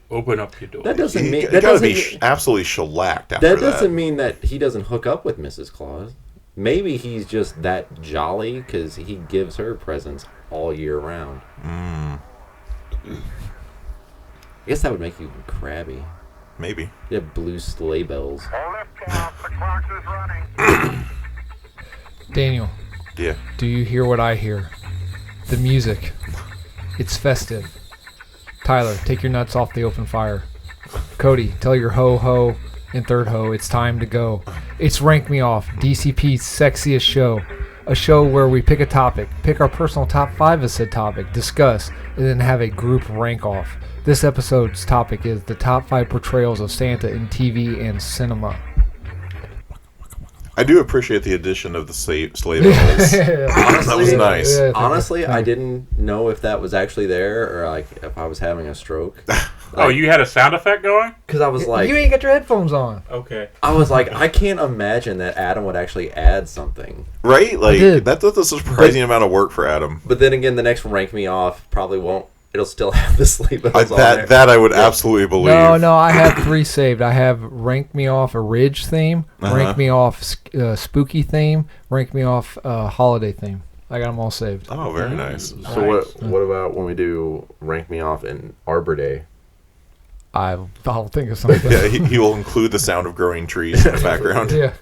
Open up your door. That doesn't mean You gotta be absolutely shellacked after that. That doesn't mean that he doesn't hook up with Mrs. Claus. Maybe he's just that jolly because he gives her presents all year round. I guess that would make you crabby. Maybe. You have blue sleigh bells. All lift off. The clock is running. Daniel, Yeah. do you hear what I hear? The music. It's festive. Tyler, take your nuts off the open fire. Cody, tell your ho-ho and third ho it's time to go. It's Rank Me Off, DCP's sexiest show. A show where we pick a topic, pick our personal top 5 of said topic, discuss, and then have a group rank off. This episode's topic is the top 5 portrayals of Santa in TV and cinema. I do appreciate the addition of the sleigh bells. That was nice. Honestly, I didn't know if that was actually there or like if I was having a stroke. Oh, you had a sound effect going? Because I was like, You ain't got your headphones on. Okay. I was like, I can't imagine that Adam would actually add something. Right? Like, did. that's a surprising amount of work for Adam. But then again, the next Rank Me Off probably won't. It'll still have the sleigh bells on there. That I would absolutely believe. No, I have 3 saved. I have Rank Me Off a Ridge theme, Rank Me Off Spooky theme, Rank Me Off Holiday theme. I got them all saved. Oh, very nice. So what about when we do Rank Me Off in Arbor Day? I'll think of something. Yeah, he will include the sound of growing trees in the background. Yeah.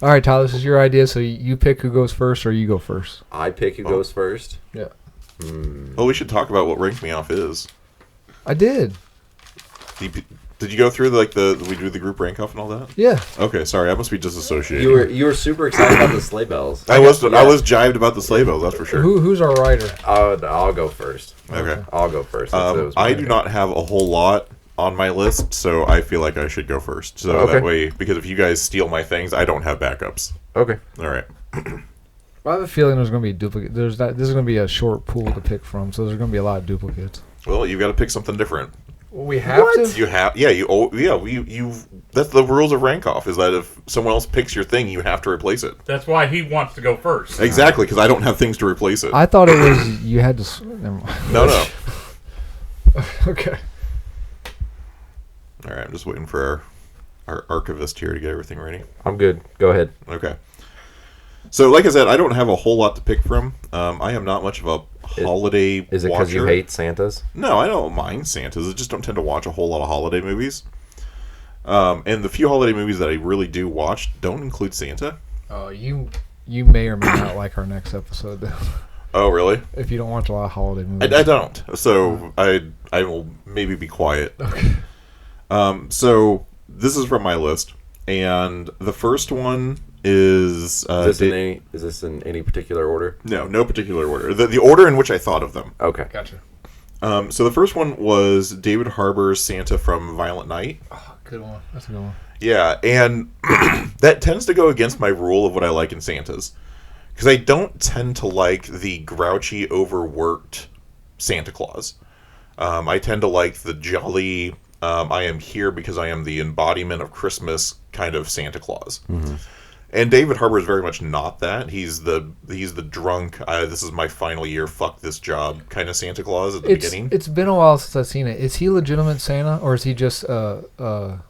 All right, Tyler, this is your idea, so you pick who goes first or you go first. I pick who goes first. Yeah. Well, we should talk about what Rank Me Off is. I did. Did you go through we do the group rank off and all that? Yeah. Okay, sorry, I must be disassociating. You were super excited about the sleigh bells. I was jived about the sleigh bells, that's for sure. Who's our writer? I'll go first. Okay. I'll go first. I do not have a whole lot on my list, so I feel like I should go first. So that way, because if you guys steal my things, I don't have backups. Okay. All right. I have a feeling there's going to be duplicate. This is going to be a short pool to pick from, so there's going to be a lot of duplicates. Well, you've got to pick something different. We have to. You have, you. That's the rules of rank off. Is that if someone else picks your thing, you have to replace it. That's why he wants to go first. Exactly, because I don't have things to replace it. I thought it was you had to. Never mind. No. Okay. All right, I'm just waiting for our archivist here to get everything ready. I'm good. Go ahead. Okay. So, like I said, I don't have a whole lot to pick from. I am not much of a holiday Is it because you hate Santas? No, I don't mind Santas. I just don't tend to watch a whole lot of holiday movies. And the few holiday movies that I really do watch don't include Santa. Oh, you may or may not like our next episode, though. Oh, really? If you don't watch a lot of holiday movies. I don't. So, I will maybe be quiet. Okay. So, this is from my list. And the first one is... is this in any particular order? No particular order. The order in which I thought of them. Okay. Gotcha. So the first one was David Harbour's Santa from Violent Night. Oh, good one. That's a good one. Yeah, and that tends to go against my rule of what I like in Santas. Because I don't tend to like the grouchy, overworked Santa Claus. I tend to like the jolly, I am here because I am the embodiment of Christmas kind of Santa Claus. Mm-hmm. And David Harbour is very much not that. He's the drunk, this is my final year, fuck this job kind of Santa Claus at the beginning. It's been a while since I've seen it. Is he legitimate Santa, or is he just a mall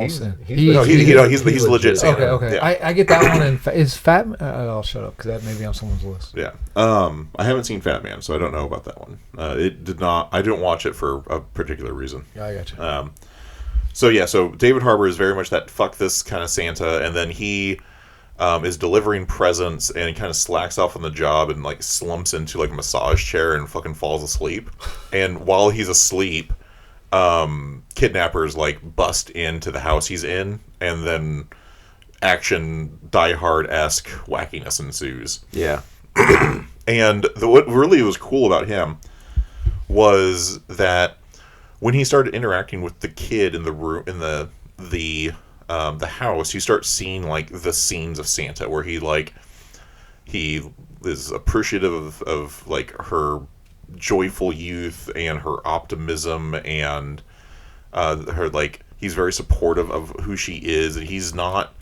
Santa? He's legit Santa. Okay. Yeah. I get that one. Is Fat Man... I'll shut up, because that may be on someone's list. Yeah. I haven't seen Fat Man, so I don't know about that one. I didn't watch it for a particular reason. Yeah, I got you. So David Harbour is very much that fuck this kind of Santa, and then he... is delivering presents and he kind of slacks off on the job and like slumps into like a massage chair and fucking falls asleep. And while he's asleep, kidnappers like bust into the house he's in, and then action Die Hard-esque wackiness ensues. Yeah. And what really was cool about him was that when he started interacting with the kid in the room in the house, you start seeing like the scenes of Santa where he is appreciative of like her joyful youth and her optimism, and her like he's very supportive of who she is, and he's not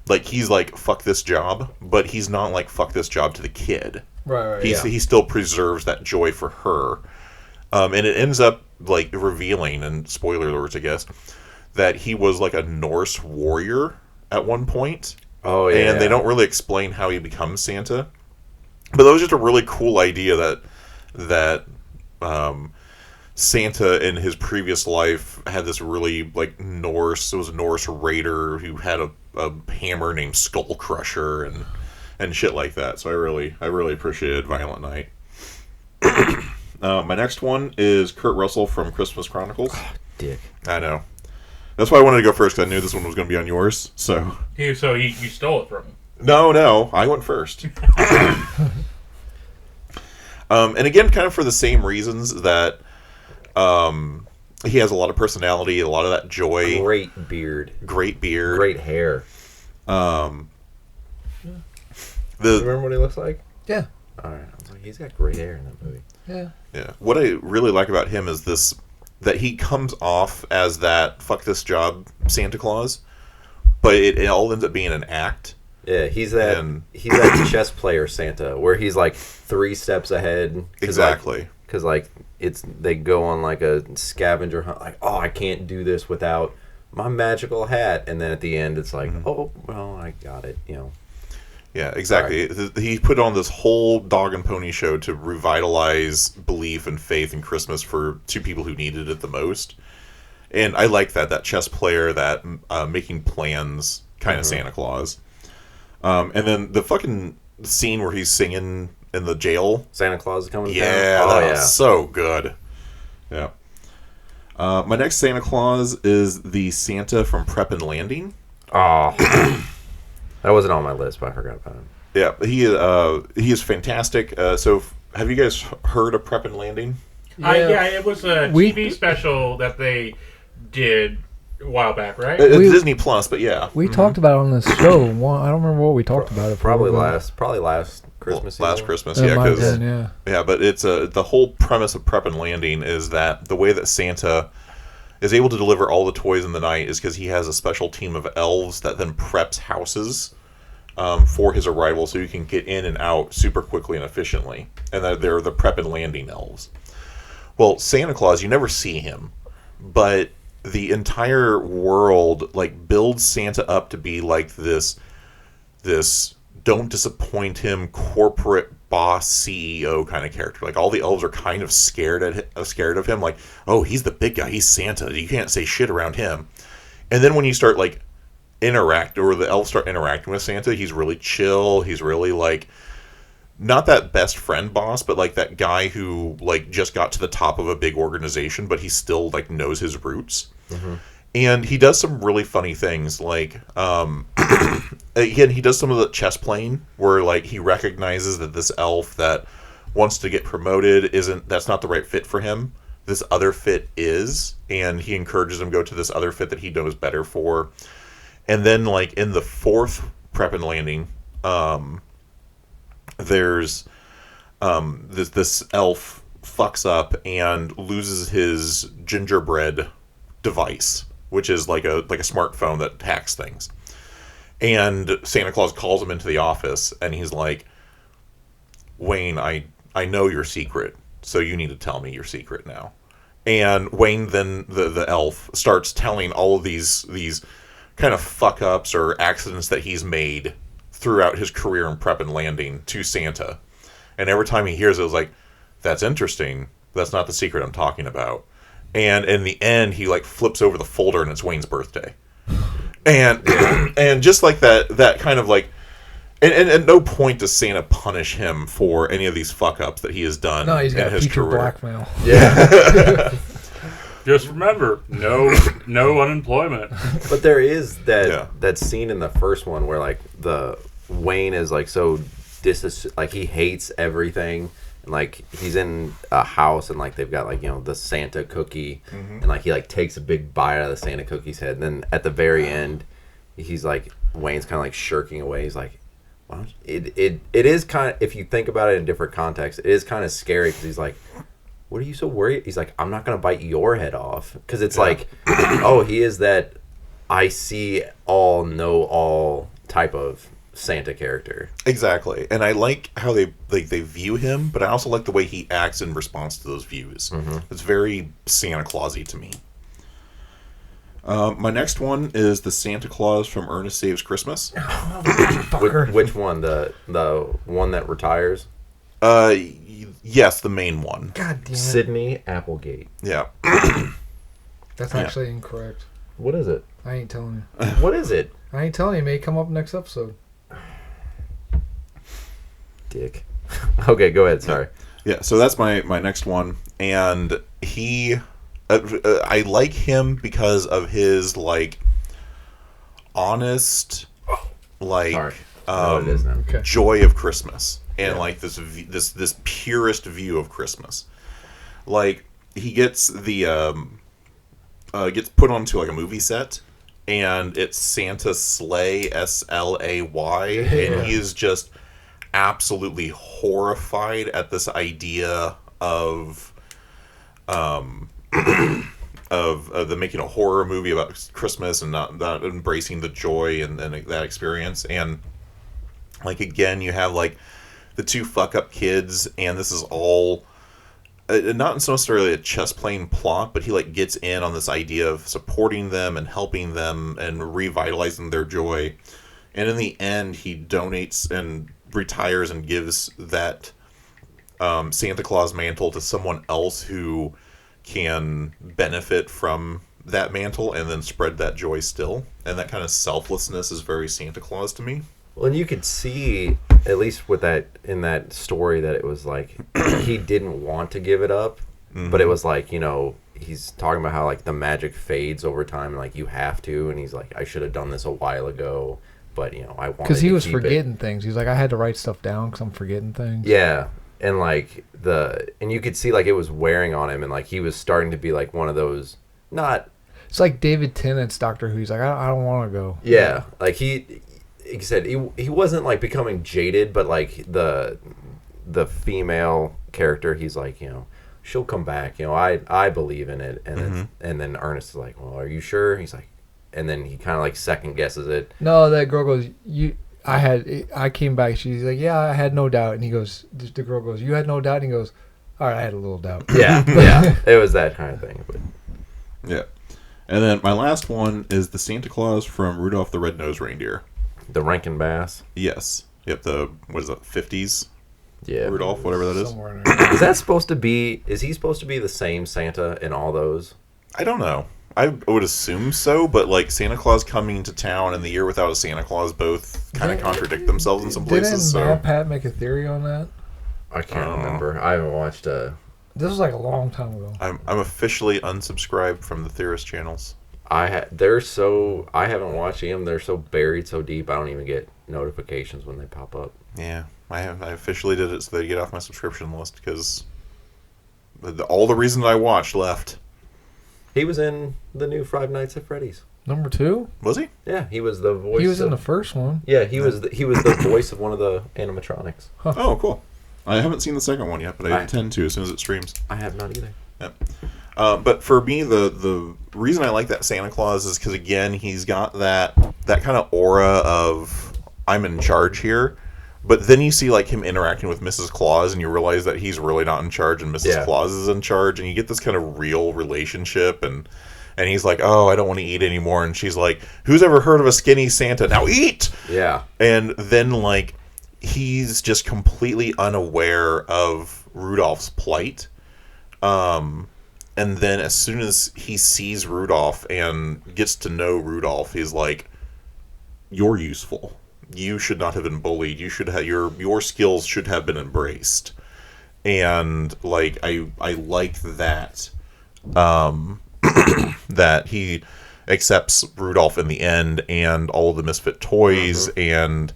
like he's like fuck this job, but he's not like fuck this job to the kid. Right. He still preserves that joy for her. And it ends up like revealing, and spoiler alerts, I guess, that he was like a Norse warrior at one point. Oh yeah. And they don't really explain how he becomes Santa. But that was just a really cool idea that Santa in his previous life had this really like Norse. It was a Norse raider who had a hammer named Skull Crusher and shit like that. So I really appreciated Violent Night. My next one is Kurt Russell from Christmas Chronicles. Dick. I know. That's why I wanted to go first, because I knew this one was going to be on yours. So You stole it from him. no, I went first. And again, kind of for the same reasons that he has a lot of personality, a lot of that joy. Great beard. Great beard. Great hair. The Remember what he looks like? Yeah. All right. I was like, he's got great hair in that movie. Yeah. what I really like about him is that he comes off as that fuck this job Santa Claus, but it all ends up being an act. Yeah, he's that chess player Santa, where he's like 3 steps ahead. Exactly. Because they go on like a scavenger hunt. Like, oh, I can't do this without my magical hat, and then at the end, it's like, oh, well, I got it. Yeah, exactly. Right. He put on this whole dog and pony show to revitalize belief and faith in Christmas for 2 people who needed it the most. And I like that chess player, that making plans kind of Santa Claus. And then the fucking scene where he's singing in the jail. Santa Claus is coming to Yeah, town. that was so good. Yeah. My next Santa Claus is the Santa from Prep and Landing. Oh. That wasn't on my list, but I forgot about him. Yeah, he is fantastic. So have you guys heard of Prep and Landing? Yeah, it was a TV special that they did a while back, right? It's Disney Plus, but yeah. We talked about it on this show. I don't remember what we talked about it. Probably last Christmas. Last Christmas, It yeah. might have been, yeah. Yeah, but it's the whole premise of Prep and Landing is that the way that Santa is able to deliver all the toys in the night is because he has a special team of elves that then preps houses for his arrival, so you can get in and out super quickly and efficiently. And they're the Prep and Landing elves. Well, Santa Claus, you never see him, but the entire world like builds Santa up to be like this don't disappoint him corporate boss CEO kind of character. Like all the elves are kind of scared of him. Like, oh, he's the big guy. He's Santa. You can't say shit around him. And then when you start like the elves start interacting with Santa, he's really chill. He's really like not that best friend boss, but like that guy who like just got to the top of a big organization, but he still like knows his roots. Mm-hmm. And he does some really funny things, like again, he does some of the chess playing where like he recognizes that this elf that wants to get promoted that's not the right fit for him. This other fit is, and he encourages him to go to this other fit that he knows better for. And then like in the 4th Prep and Landing, there's this elf fucks up and loses his gingerbread device, which is like a smartphone that hacks things. And Santa Claus calls him into the office and he's like, Wayne, I know your secret, so you need to tell me your secret now. And Wayne then the elf starts telling all of these kind of fuck ups or accidents that he's made throughout his career in Prep and Landing to Santa. And every time he hears it, it's like, that's interesting. That's not the secret I'm talking about. And in the end, he like flips over the folder and it's Wayne's birthday. And just like that kind of like, and at no point does Santa punish him for any of these fuck ups that he has done. No, he's got in his future career. blackmail. Yeah. Just remember, no unemployment. But there is that scene in the first one where like the Wayne is like so like he hates everything, and like he's in a house and like they've got like the Santa cookie, and like he like takes a big bite out of the Santa cookie's head, and then at the very end he's like Wayne's kind of like shirking away. He's like, why don't you? It is kind of, if you think about it in different contexts, it is kind of scary because he's like, what are you so worried? He's like, I'm not going to bite your head off. Because it's like, oh, he is that I see all, know all type of Santa character. Exactly, and I like how they view him, but I also like the way he acts in response to those views. It's very Santa Claus-y to me. My next one is the Santa Claus from Ernest Saves Christmas. Which one? The one that retires? Yes, the main one. God damn it. Sydney Applegate. Yeah. That's actually incorrect. What is it? I ain't telling you. What is it? I ain't telling you. It may come up next episode. Dick. Okay, go ahead. Sorry. Yeah, so that's my next one, and he, I like him because of his like honest, like Sorry. It is now. Okay. joy of Christmas, and like this purest view of Christmas. Like he gets gets put onto like a movie set, and it's Santa's sleigh, Slay, and he is just absolutely horrified at this idea of them making a horror movie about Christmas and not embracing the joy and that experience. And like again, you have like the two fuck up kids, and this is all not necessarily a chess playing plot, but he like gets in on this idea of supporting them and helping them and revitalizing their joy. And in the end, he donates and retires and gives that Santa Claus mantle to someone else who can benefit from that mantle and then spread that joy still. And that kind of selflessness is very Santa Claus to me. Well, and you could see, at least with that in that story, that it was like he didn't want to give it up, but it was like, you know, he's talking about how like the magic fades over time, and like you have to, and he's like, I should have done this a while ago, but you know, I wanted Because he was keep forgetting it. things. He's like, I had to write stuff down because I'm forgetting things. Yeah, and like and you could see like it was wearing on him, and like he was starting to be like one of those not. It's like David Tennant's Doctor Who. He's like, I don't want to go. Yeah, like he said he wasn't like becoming jaded, but like the female character, he's like, you know, she'll come back, you know, I believe in it, and then Ernest is like, well, are you sure? He's like, and then he kind of like second guesses it. No, that girl goes, I came back. She's like, yeah, I had no doubt. And he goes, the girl goes, you had no doubt? And he goes, all right, I had a little doubt. Yeah, yeah, it was that kind of thing. But Yeah. And then my last one is the Santa Claus from Rudolph the Red-Nosed Reindeer. the Rankin Bass. Yes. Yep, the, what is it, 50s? Yeah. Rudolph, whatever that is. Somewhere in there. Is that supposed to be, is he supposed to be the same Santa in all those? I don't know. I would assume so, but like Santa Claus coming to town and the Year Without a Santa Claus both kind of contradict themselves in some places. Didn't So Mad Pat make a theory on that? I can't remember. I haven't watched This was like a long time ago. I'm officially unsubscribed from the Theorist channels. I haven't watched them. They're so buried so deep I don't even get notifications when they pop up. Yeah, I officially did it so they get off my subscription list because all the reasons I watched left. He was in the new Five Nights at Freddy's. Number 2? Was he? Yeah, he was the voice. He was in the first one. Yeah, he was the voice of one of the animatronics. Oh, cool. I haven't seen the second one yet, but I intend to as soon as it streams. I have not either. Yep. But for me, the reason I like that Santa Claus is because, again, he's got that kind of aura of I'm in charge here. But then you see like him interacting with Mrs. Claus, and you realize that he's really not in charge, and Mrs. Claus is in charge, and you get this kind of real relationship. And he's like, "Oh, I don't want to eat anymore," and she's like, "Who's ever heard of a skinny Santa? Now eat!" Yeah. And then like he's just completely unaware of Rudolph's plight. And then as soon as he sees Rudolph and gets to know Rudolph, he's like, "You're useful. You should not have been bullied. You should have your skills should have been embraced." And like I like that that he accepts Rudolph in the end and all of the misfit toys, and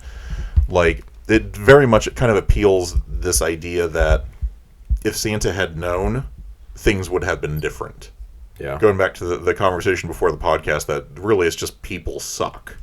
like it very much kind of appeals this idea that if Santa had known, things would have been different. Yeah. Going back to the conversation before the podcast, that really it's just people suck.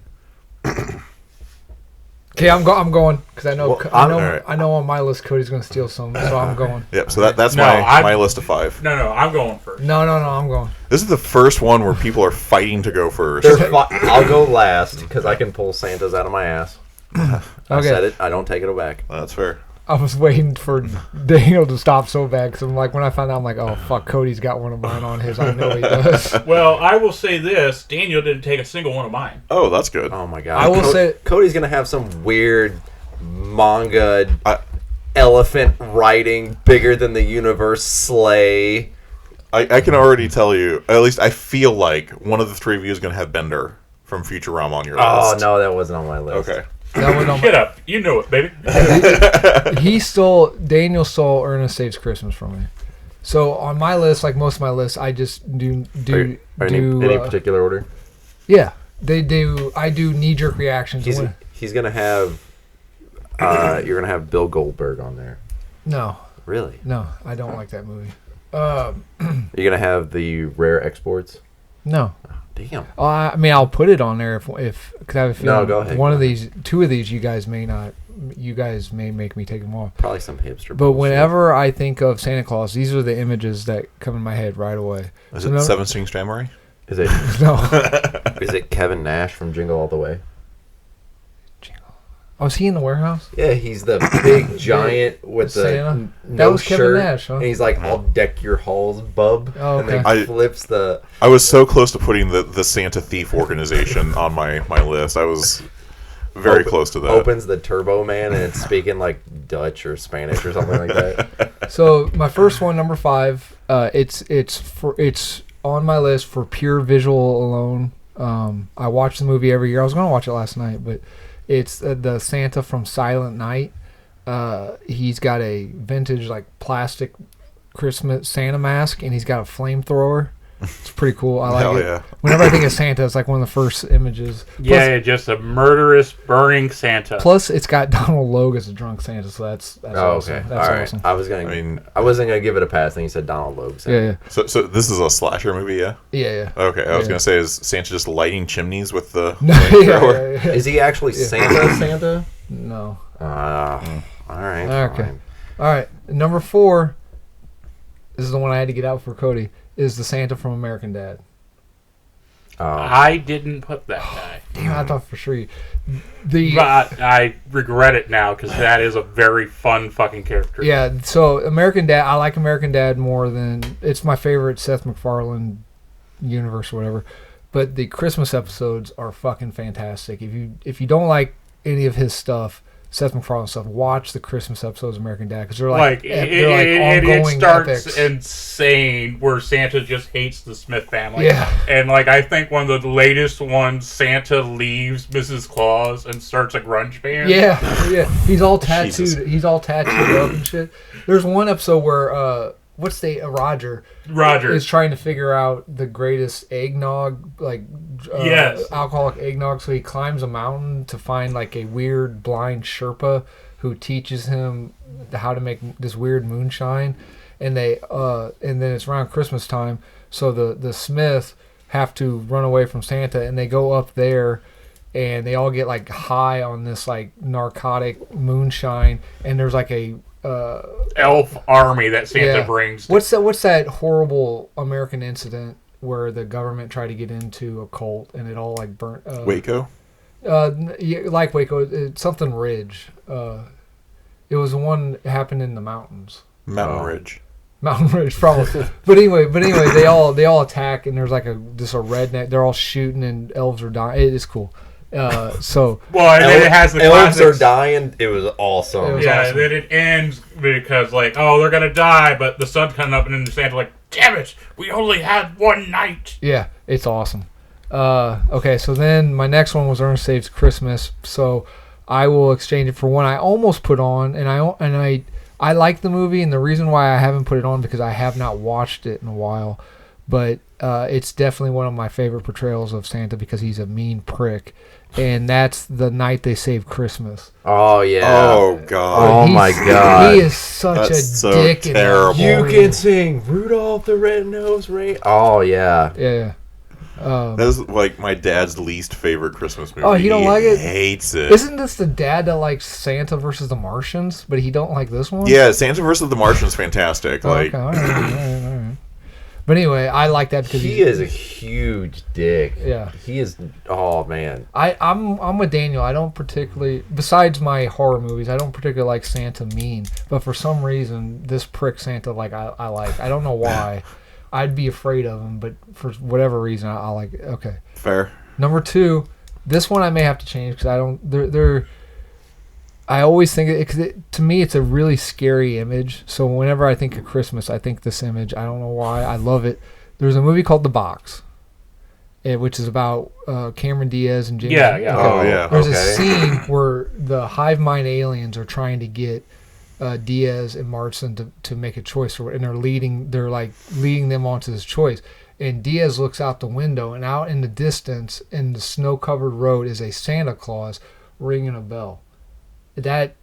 Okay, I'm going because I know Well, I know on my list Cody's going to steal some, so I'm going. Yep. So that's No, my list of 5. No, I'm going first. No, I'm going. This is the first one where people are fighting to go first. I'll go last because I can pull Santas out of my ass. I Okay. said it. I don't take it back. That's fair. I was waiting for Daniel to stop so bad because I'm like, when I found out, I'm like, oh fuck, Cody's got one of mine on his. I know he does. Well, I will say this: Daniel didn't take a single one of mine. Oh, that's good. Oh my god! I will say Cody's gonna have some weird manga elephant riding bigger than the universe sleigh. I can already tell you, at least I feel like one of the three of you is going to have Bender from Futurama on your Oh list. no, that wasn't on my list. Okay. that was on Shut up! You knew it, baby. Daniel stole Ernest Saves Christmas from me. So on my list, like most of my lists, I just do Any particular order? yeah. They do. I do knee jerk reactions. He's gonna have. You're gonna have Bill Goldberg on there. No, Really? no, I don't like that movie. You're gonna have the rare exports. No. Damn. I mean, I'll put it on there if because I have a feeling No, go ahead. one of these, two of these, you guys may not. You guys may make me take them off. Probably some hipster. But bullshit. whenever I think of Santa Claus, these are the images that come in my head right away. Is So it no- Seven String Samurai? Is it No. is it Kevin Nash from Jingle All the Way? Oh, is he in the warehouse? Yeah, he's the big giant with the Santa? no That was Kevin shirt, Nash, huh? and he's like, "I'll deck your halls, bub." Oh, And then okay. flips the. I was so close to putting the Santa Thief organization on my list. I was very close to that. Opens the Turbo Man and it's speaking like Dutch or Spanish or something like that. So my first one, number 5, it's on my list for pure visual alone. I watch the movie every year. I was going to watch it last night, but it's the Santa from Silent Night. He's got a vintage like plastic Christmas Santa mask, and he's got a flamethrower. It's pretty cool. I like Hell it. yeah. Whenever I think of Santa, it's like one of the first images. Yeah, just a murderous, burning Santa. Plus, it's got Donald Logue as a drunk Santa, so that's Oh, awesome. okay. That's All right. awesome. I wasn't gonna give it a pass. Then you said Donald Logue. Yeah, So this is a slasher movie, yeah? yeah. Okay, I was Yeah. going to say, is Santa just lighting chimneys with the No, flamethrower? yeah. Is he actually Santa? No. All right. Okay. Fine. All right. Number 4. This is the one I had to get out for Cody. Is the Santa from American Dad? I didn't put that guy. Damn, I thought for sure. The But I regret it now because that is a very fun fucking character. yeah. So American Dad. I like American Dad more than it's my favorite Seth MacFarlane universe or whatever. But the Christmas episodes are fucking fantastic. If you don't like any of his stuff, Seth MacFarlane stuff, watch the Christmas episodes of American Dad because they're like it ongoing starts epics. insane where Santa just hates the Smith family. Yeah. And like I think one of the latest ones, Santa leaves Mrs. Claus and starts a grunge band. Yeah. He's all tattooed. Jesus. He's all tattooed up and shit. There's one episode where Roger is trying to figure out the greatest eggnog, Yes. alcoholic eggnog. So he climbs a mountain to find like a weird blind Sherpa who teaches him how to make this weird moonshine. And then it's around Christmas time, so the Smiths have to run away from Santa, and they go up there, and they all get like high on this like narcotic moonshine, and there's like a elf army that Santa brings. What's that horrible American incident where the government tried to get into a cult and it all like burnt? Waco? Like Waco, it's something Ridge. It was the one that happened in the mountains. Mountain Ridge. Mountain Ridge, probably. but anyway, they all attack, and there's like just a redneck. They're all shooting, and elves are dying. It is cool. Well, and then it has the elves classics. are dying. It was awesome. It was Yeah, awesome. then it ends because like, oh, they're gonna die, but the sun's coming up, and then Santa's like, damn it, we only had one night. Yeah, it's awesome. Okay, so then my next one was Ernest Saves Christmas. So I will exchange it for one I almost put on, and I like the movie, and the reason why I haven't put it on because I have not watched it in a while. But it's definitely one of my favorite portrayals of Santa because he's a mean prick, and that's The Night They Saved Christmas. Oh yeah. Oh, God. Oh, my God. He is such That's a so dick. in that terrible. You movie. can sing Rudolph the Red-Nosed Reindeer. Oh yeah. Yeah. That's like my dad's least favorite Christmas movie. Oh, you don't like it? He hates it. Isn't this the dad that likes Santa versus the Martians, but he don't like this one? Yeah, Santa vs. the Martian's fantastic. Oh, Like, okay, all right. But anyway, I like that because He is a huge dick. Yeah. He is. Oh man. I'm with Daniel. I don't particularly, besides my horror movies, I don't particularly like Santa mean. But for some reason, this prick Santa, like I like. I don't know why. I'd be afraid of him, but for whatever reason, I like it. Okay. Fair. Number 2, this one I may have to change because I don't. They're I always think to me it's a really scary image. So whenever I think of Christmas, I think this image. I don't know why. I love it. There's a movie called The Box, which is about Cameron Diaz and James. Yeah, yeah. Oh, yeah. There's a Okay. scene where the hive mind aliens are trying to get Diaz and Marston to make a choice, and they're leading them onto this choice. And Diaz looks out the window, and out in the distance, in the snow-covered road, is a Santa Claus ringing a bell. That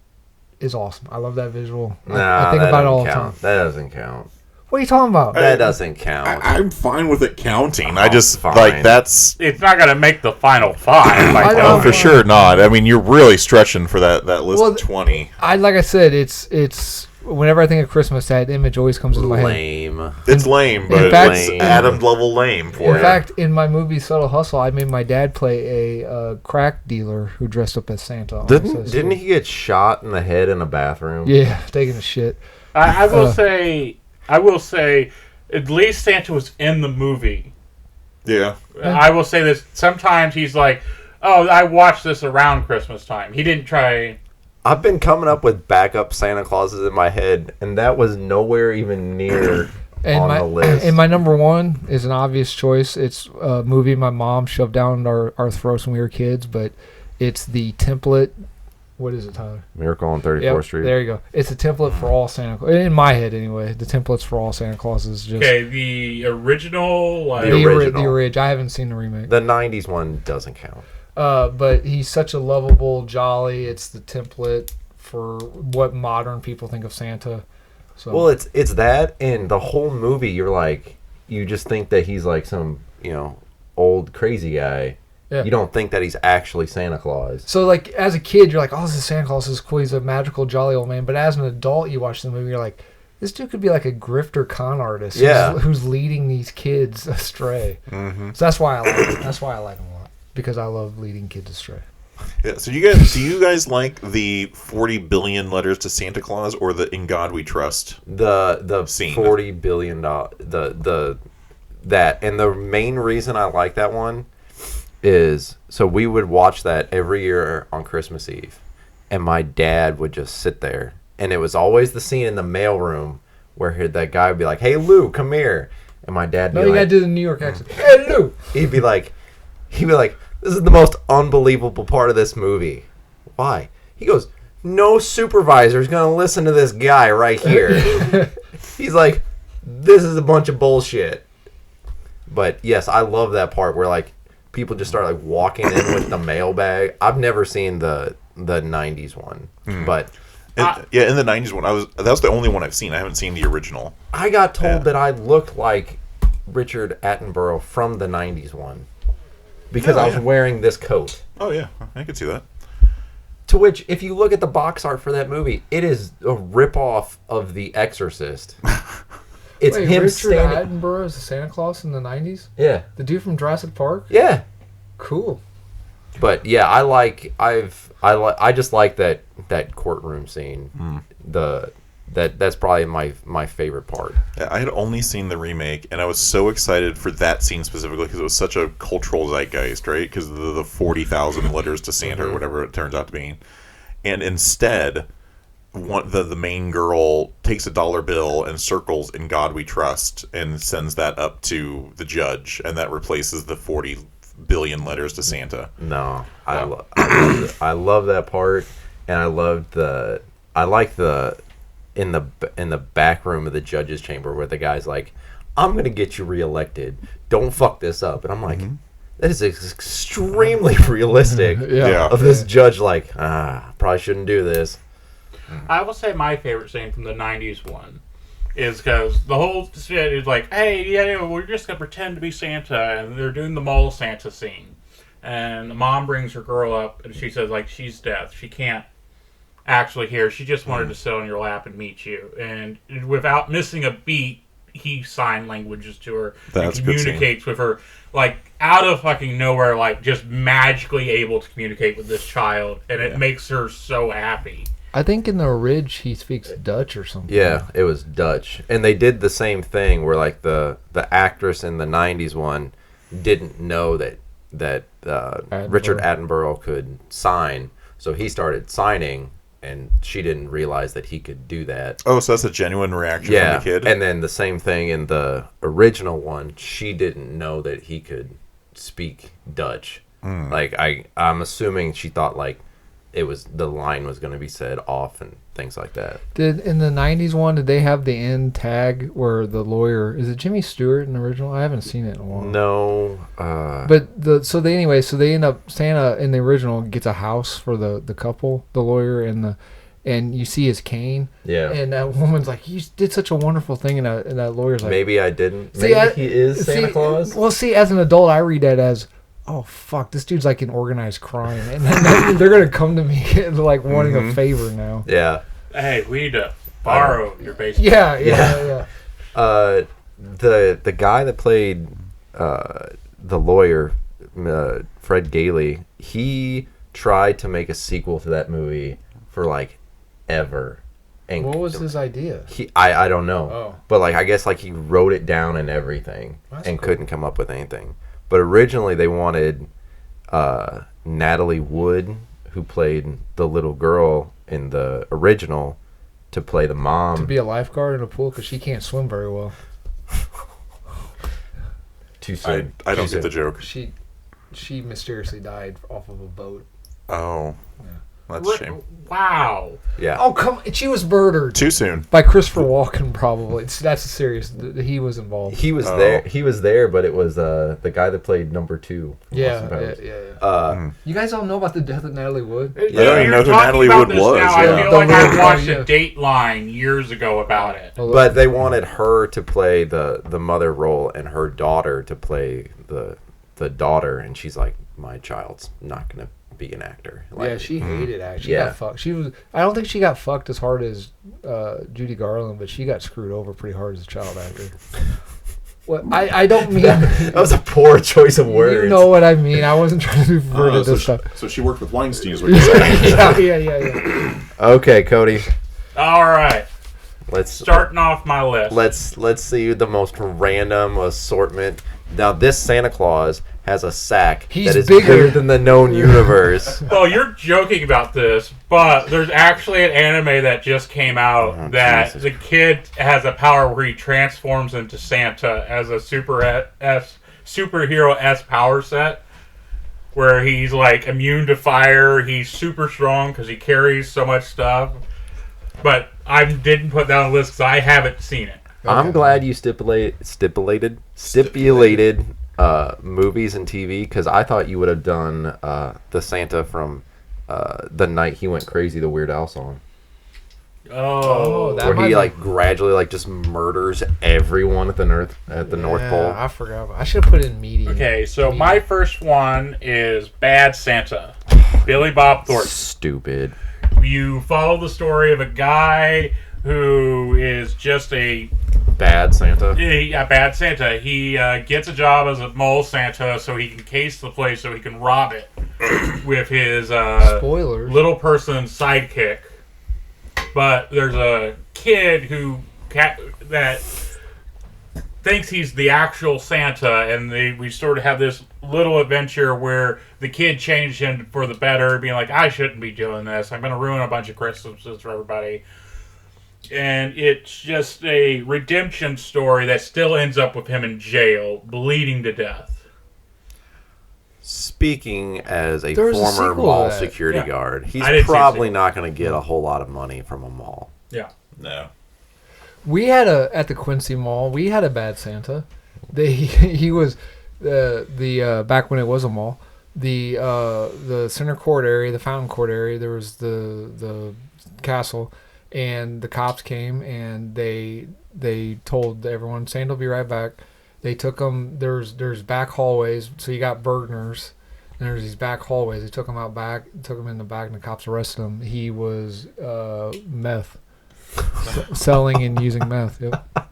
is awesome. I love that visual. Nah, I think that about it all doesn't the time. count. That doesn't count. What are you talking about? That doesn't count. I'm fine with it counting. Oh, I just fine. like that's. It's not going to make the final 5. I know. Oh, for sure not. I mean, you're really stretching for that list Well, of 20. Like I said, it's whenever I think of Christmas, that image always comes into my head. Lame. It's lame, but fact- it's Adam level lame for In you. fact, in my movie Subtle Hustle, I made my dad play a crack dealer who dressed up as Santa. on Didn't SSC. he get shot in the head in a bathroom? Yeah, taking a shit. I will say, at least Santa was in the movie. Yeah. I will say this. Sometimes he's like, oh, I watched this around Christmas time. He didn't try. I've been coming up with backup Santa Clauses in my head, and that was nowhere even near on the list. And my number 1 is an obvious choice. It's a movie my mom shoved down our throats when we were kids, but it's the template. What is it, Tyler? Miracle on 34th Yep, Street. there you go. It's a template for all Santa Claus. In my head, anyway. The templates for all Santa Clauses. Just Okay, the original. Like, The original. The original. I haven't seen the remake. The 90s one doesn't count. But he's such a lovable, jolly. It's the template for what modern people think of Santa. So Well, it's that, and the whole movie, you're like, you just think that he's like some, old crazy guy. Yeah. You don't think that he's actually Santa Claus. So, like, as a kid, you're like, oh, this is Santa Claus. This is cool. He's a magical, jolly old man. But as an adult, you watch the movie, you're like, this dude could be like a grifter con artist who's leading these kids astray. Mm-hmm. So that's why I like him. That's why I like him a lot. Because I love leading kids astray. Yeah. So do you guys like the 40 billion letters to Santa Claus or the In God We Trust? The Scene. $40 billion that, and the main reason I like that one is so we would watch that every year on Christmas Eve, and my dad would just sit there, and it was always the scene in the mailroom where that guy would be like, "Hey Lou, come here," and my dad would No, be you like, gotta do the New York accent. Hey, Lou! he'd be like, "This is the most unbelievable part of this movie." Why? He goes, "No supervisor's gonna listen to this guy right here." He's like, "This is a bunch of bullshit." But yes, I love that part where like people just start like walking in with the mailbag. I've never seen the 90s one, but In the 90s one, that was the only one I've seen. I haven't seen the original. I got told that I looked like Richard Attenborough from the 90s one because I was wearing this coat. Oh yeah, I could see that. To which, if you look at the box art for that movie, it is a ripoff of The Exorcist. It's Wait, him Richard standing. Attenborough is a Santa Claus in the 90s? Yeah, The dude from Jurassic Park? yeah. Cool. But yeah, I just like that courtroom scene. That's probably my favorite part. Yeah, I had only seen the remake, and I was so excited for that scene specifically because it was such a cultural zeitgeist, right? Because of the 40,000 letters to Santa or whatever it turns out to be. And instead, the main girl takes a dollar bill and circles "In God We Trust" and sends that up to the judge, and that replaces the 40 billion letters to Santa. No, I love that part, and I like the in the back room of the judge's chamber where the guy's like, "I'm gonna get you reelected. Don't fuck this up." And I'm like, that is extremely realistic. Yeah. Of this judge, like, probably shouldn't do this. I will say my favorite scene from the 90s one is because the whole shit is like, hey, yeah, we're just going to pretend to be Santa, and they're doing the mall Santa scene. And the mom brings her girl up, and she says, like, she's deaf. She can't actually hear. She just wanted to sit on your lap and meet you. And without missing a beat, he sign languages to her That's and a good scene. communicates with her, like, out of fucking nowhere, like, just magically able to communicate with this child, and it makes her so happy. I think in the Ridge he speaks Dutch or something. Yeah, it was Dutch, and they did the same thing where like the actress in the '90s one didn't know that Richard Attenborough could sign, so he started signing, and she didn't realize that he could do that. Oh, so that's a genuine reaction Yeah, from the kid? and then the same thing in the original one, she didn't know that he could speak Dutch. Like I'm assuming she thought like the line was going to be said off and things like that. Did in the '90s one? Did they have the end tag where the lawyer is it Jimmy Stewart in the original? I haven't seen it in a while. No, But so they end up Santa in the original gets a house for the couple, the lawyer and you see his cane. Yeah. And that woman's like, "You did such a wonderful thing," and that lawyer's like, maybe I didn't. See, Maybe he is Santa Claus. Well, see, as an adult, I read that as, oh fuck, this dude's like in organized crime, and then they're gonna come to me and like wanting a favor now. Yeah. Hey, we need to borrow your basement. Yeah. The guy that played the lawyer, Fred Gailey, he tried to make a sequel to that movie for like ever. And What was his idea? I don't know. Oh. But like I guess like he wrote it down and everything and couldn't come up with anything. But originally they wanted Natalie Wood, who played the little girl in the original, to play the mom. To be a lifeguard in a pool because she can't swim very well. Too soon. I don't get the joke. She mysteriously died off of a boat. Oh. That's a shame. Wow. Yeah. Oh come! She was murdered Too soon. by Christopher Walken. Probably that's serious. He was involved. He was there. He was there, but it was the guy that played number 2. Yeah. You guys all know about the death of Natalie Wood? I don't even know who Natalie Wood was. Now, I Yeah. feel like I watched Yeah. a Dateline years ago about it. But they wanted her to play the mother role and her daughter to play the daughter, and she's like, my child's not gonna be an actor. Like, Yeah, she hated acting. She Yeah. got fucked. I don't think she got fucked as hard as Judy Garland, but she got screwed over pretty hard as a child actor. What I don't mean. that was a poor choice of words. You know what I mean. I wasn't trying to be perverted this stuff. So she worked with Weinstein, is what you're saying. Yeah. Okay, Cody. All right. Let's Starting off my list. Let's see the most random assortment. Now this Santa Claus has a sack He's that is bigger. bigger than the known universe. Well, you're joking about this, but there's actually an anime that just came out that Jesus. the kid has a power where he transforms into Santa as a superhero S power set, where he's like immune to fire. He's super strong because he carries so much stuff. But I didn't put that on the list because I haven't seen it. I'm glad you stipulated movies and TV, because I thought you would have done the Santa from The Night He Went Crazy, the Weird Al song, Oh, that where might he be- like gradually like just murders everyone at the North Pole. I forgot. I should have put in medium. okay. So my first one is Bad Santa, Billy Bob Thornton. Stupid. You follow the story of a guy who is just a Bad Santa. bad Santa. He gets a job as a mole Santa so he can case the place so he can rob it with his Spoilers. little person sidekick. But there's a kid that thinks he's the actual Santa, and we sort of have this little adventure where the kid changed him for the better, being like, I shouldn't be doing this. I'm going to ruin a bunch of Christmases for everybody. And it's just a redemption story that still ends up with him in jail, bleeding to death. Speaking as a There was a former sequel to mall that. security Yeah. guard, he's I didn't see a probably sequel. not going to get a whole lot of money from a mall. Yeah. No. We had at the Quincy Mall. We had a Bad Santa. He was the back when it was a mall. The center court area, the fountain court area. There was the castle, and the cops came and they told everyone Santa will be right back. They took them. There's back hallways. So you got Bergner's, and there's these back hallways. They took him out back, took him in the back, and the cops arrested him. He was selling and using meth. Yep.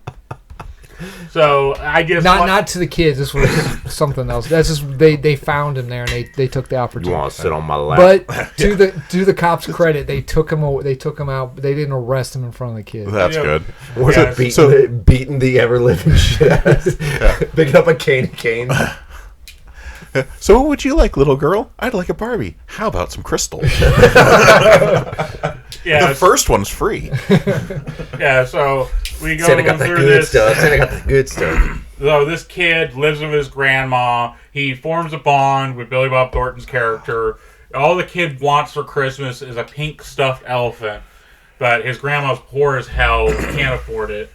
So I just not to the kids. This was something else. That's just they found him there and they took the opportunity. You want to sit on my lap? But to the cops' credit, they took him out. They didn't arrest him in front of the kids. That's good. Was it beating the ever living shit out of us? Picking up a cane. So what would you like, little girl? I'd like a Barbie. How about some crystals? Yeah, the first one's free. Yeah, so we go Santa got the through good this. stuff. Santa got the good stuff. So this kid lives with his grandma. He forms a bond with Billy Bob Thornton's character. All the kid wants for Christmas is a pink stuffed elephant, but his grandma's poor as hell, can't afford it.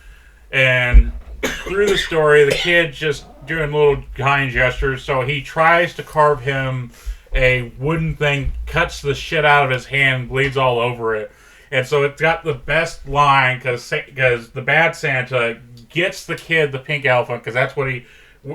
And through the story, the kid just doing little kind gestures. So he tries to carve him a wooden thing, cuts the shit out of his hand, bleeds all over it. And so it's got the best line because the bad Santa gets the kid the pink elephant because that's what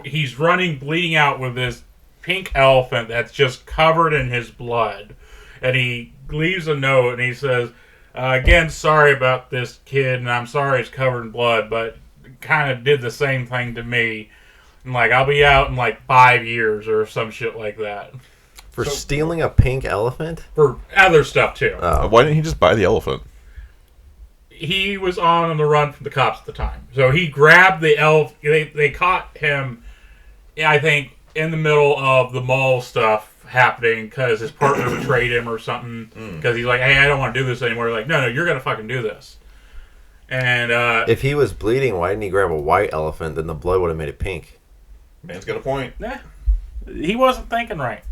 he's running, bleeding out with this pink elephant that's just covered in his blood. And he leaves a note and he says, again, sorry about this kid, and I'm sorry it's covered in blood, but kind of did the same thing to me. And like, I'll be out in like 5 years or some shit like that. For stealing a pink elephant? For other stuff too. Why didn't he just buy the elephant? He was on the run from the cops at the time. So he grabbed the elf. They caught him, I think, in the middle of the mall stuff happening because his partner betrayed him or something. Because he's like, hey, I don't want to do this anymore. They're like, no, you're going to fucking do this. And if he was bleeding, why didn't he grab a white elephant? Then the blood would have made it pink. Man's got a point. Nah, he wasn't thinking right.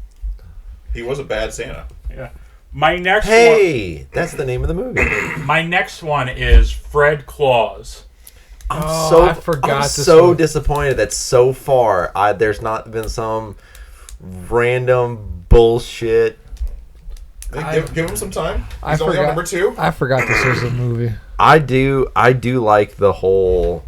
He was a bad Santa. Yeah. My next one, that's the name of the movie. My next one is Fred Claus. I forgot. I'm so disappointed that so far there's not been some random bullshit. Give him some time. I He's only on forgot, number 2. I forgot this was a movie. I do like the whole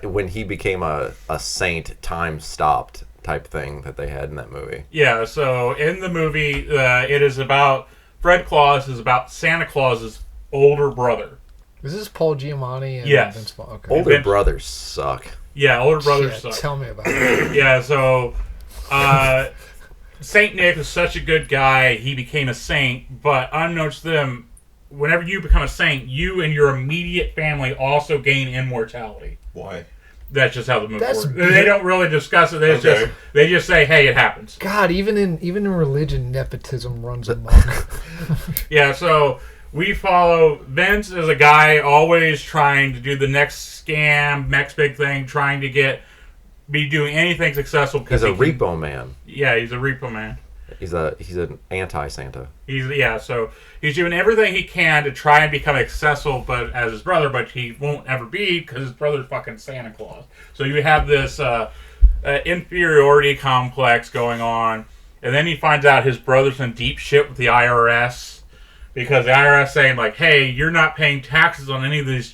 when he became a saint, time stopped type thing that they had in that movie. Yeah, so in the movie, it is about Fred Claus is about Santa Claus's older brother. Is this Paul Giamatti and yes. Vince Vaughn? Okay. Older brothers suck. Yeah, older brothers suck. Tell me about it. Yeah, so Saint Nick is such a good guy, he became a saint, but unbeknownst to them, whenever you become a saint, you and your immediate family also gain immortality. Why? That's just how the movie works. They don't really discuss it. They just say, "Hey, it happens." God, even in religion, nepotism runs amok. Yeah, so we follow Vince as a guy always trying to do the next scam, next big thing, trying to be doing anything successful. He's a repo man. Yeah, he's a repo man. He's an anti-Santa. So he's doing everything he can to try and become successful, but as his brother, but he won't ever be because his brother's fucking Santa Claus. So you have this inferiority complex going on, and then he finds out his brother's in deep shit with the IRS because the IRS saying like, "Hey, you're not paying taxes on any of these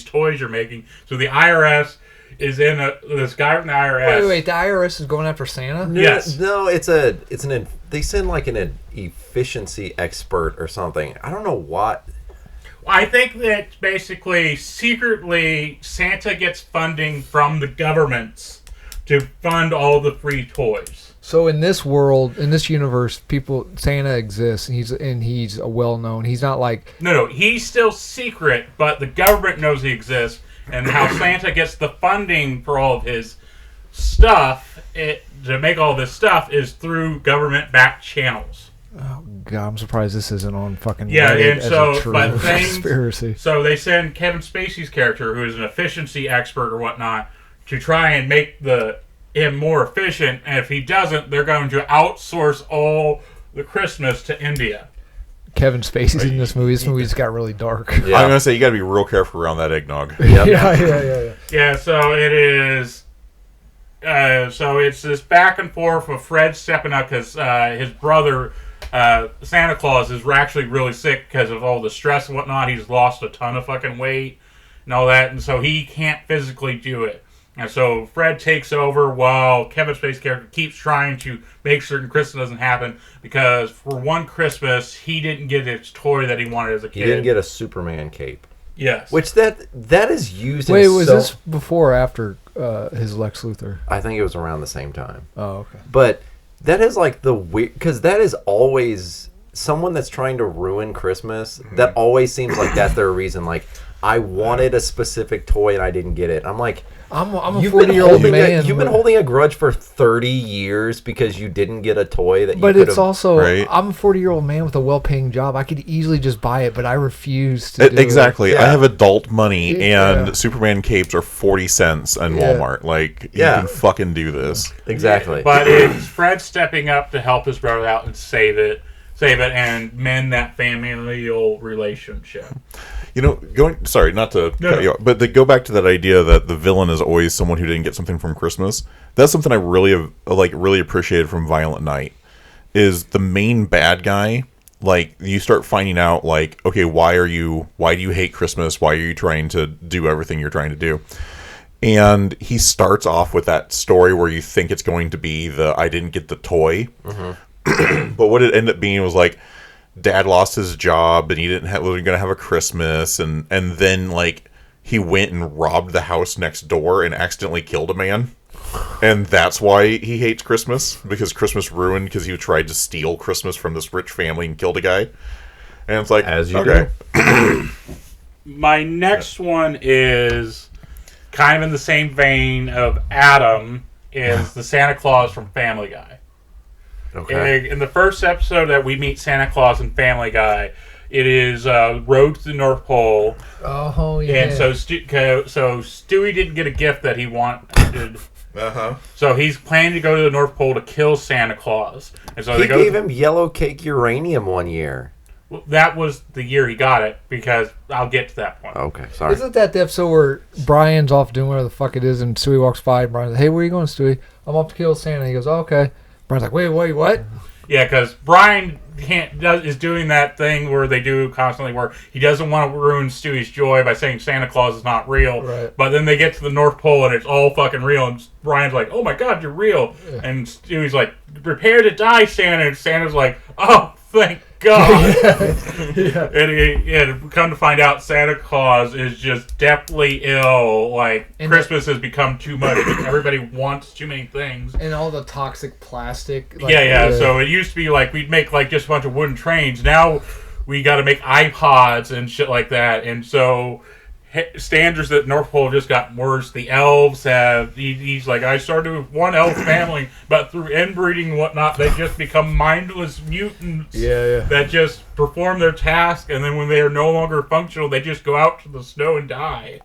toys you're making." So the IRS is in this guy from the IRS. Wait, the IRS is going after Santa? Yes. No, they send like an efficiency expert or something. I don't know what. I think that basically secretly Santa gets funding from the governments to fund all the free toys. So in this world, in this universe, Santa exists and he's a well-known. He's not like No, he's still secret, but the government knows he exists. And how Santa gets the funding for all of his stuff, to make all this stuff, is through government-backed channels. Oh God, I'm surprised this isn't on fucking Reddit as a true conspiracy. So they send Kevin Spacey's character, who is an efficiency expert or whatnot, to try and make him more efficient. And if he doesn't, they're going to outsource all the Christmas to India. Kevin Spacey's in this movie. This movie just got really dark. Yeah. I'm gonna say you got to be real careful around that eggnog. Yep. Yeah. So it is. So it's this back and forth of Fred stepping up because his brother, Santa Claus, is actually really sick because of all the stress and whatnot. He's lost a ton of fucking weight and all that, and so he can't physically do it. And so Fred takes over while Kevin Spacey's character keeps trying to make certain Christmas doesn't happen because for one Christmas he didn't get his toy that he wanted as a kid. He didn't get a Superman cape. Yes. Which that is used. Wait, in was so, this before or after his Lex Luthor? I think it was around the same time. Oh, okay. But that is like the weird, because that is always someone that's trying to ruin Christmas. That always seems like that's their reason. Like, I wanted a specific toy and I didn't get it. I'm like, I'm a 40-year-old man. You've been holding a grudge for 30 years because you didn't get a toy that you But could it's have. also, Right. I'm a 40-year-old man with a well-paying job. I could easily just buy it, but I refuse to do Exactly. it. I have adult money, and Yeah. Superman capes are 40 cents in Yeah. Walmart. Like, you Yeah. can fucking do this. Exactly. But it's Fred stepping up to help his brother out and save it, and mend that familial relationship. You know, sorry, not to cut you off, but to go back to that idea that the villain is always someone who didn't get something from Christmas. That's something I really appreciated from Violent Night. Is the main bad guy, like, you start finding out, like, okay, why do you hate Christmas? Why are you trying to do everything you're trying to do? And he starts off with that story where you think it's going to be the I didn't get the toy. But what it ended up being was like, Dad lost his job and he wasn't going to have a Christmas, and then like he went and robbed the house next door and accidentally killed a man, and that's why he hates Christmas, because Christmas ruined because he tried to steal Christmas from this rich family and killed a guy. And it's like, As you okay, do. My next one is kind of in the same vein of Adam, is the Santa Claus from Family Guy. Okay. In the first episode that we meet Santa Claus in Family Guy, it is Road to the North Pole. Oh, yeah. And so Stewie didn't get a gift that he wanted. So he's planning to go to the North Pole to kill Santa Claus. And so He they go. gave him yellow cake uranium one year. Well, that was the year he got it, because I'll get to that point. Okay, sorry. Isn't that the episode where Brian's off doing whatever the fuck it is, and Stewie walks by, and Brian's like, hey, where are you going, Stewie? I'm off to kill Santa. He goes, oh, okay. Brian's like, wait, what? Yeah, because Brian is doing that thing where they do constantly, where he doesn't want to ruin Stewie's joy by saying Santa Claus is not real. Right. But then they get to the North Pole and it's all fucking real, and Brian's like, "Oh my God, you're real!" Yeah. And Stewie's like, "Prepare to die, Santa." And Santa's like, "Oh, thank God!" Yeah. And come to find out, Santa Claus is just deathly ill. Like, And Christmas has become too much. Everybody wants too many things. And all the toxic plastic. Yeah. So it used to be like we'd make like just a bunch of wooden trains. Now we got to make iPods and shit like that. And so standards at North Pole just got worse. The elves have. He's like, I started with one elf family, but through inbreeding and whatnot, they just become mindless mutants. Yeah. That just perform their task, and then when they are no longer functional, they just go out to the snow and die.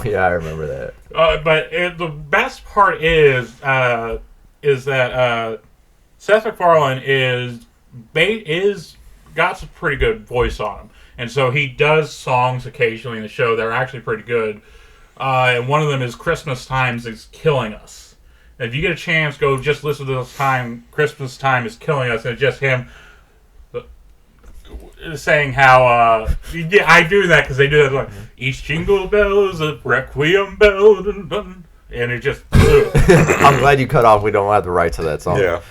Yeah, I remember that. But the best part is that Seth MacFarlane is got some pretty good voice on him, and so he does songs occasionally in the show that are actually pretty good. And one of them is "Christmas Times is Killing Us." And if you get a chance, go just listen to this time. "Christmas Time is Killing Us," and it's just him saying how yeah, I do that because they do that like each jingle bell is a requiem bell, and it just I'm glad you cut off. We don't have the rights to that song. yeah.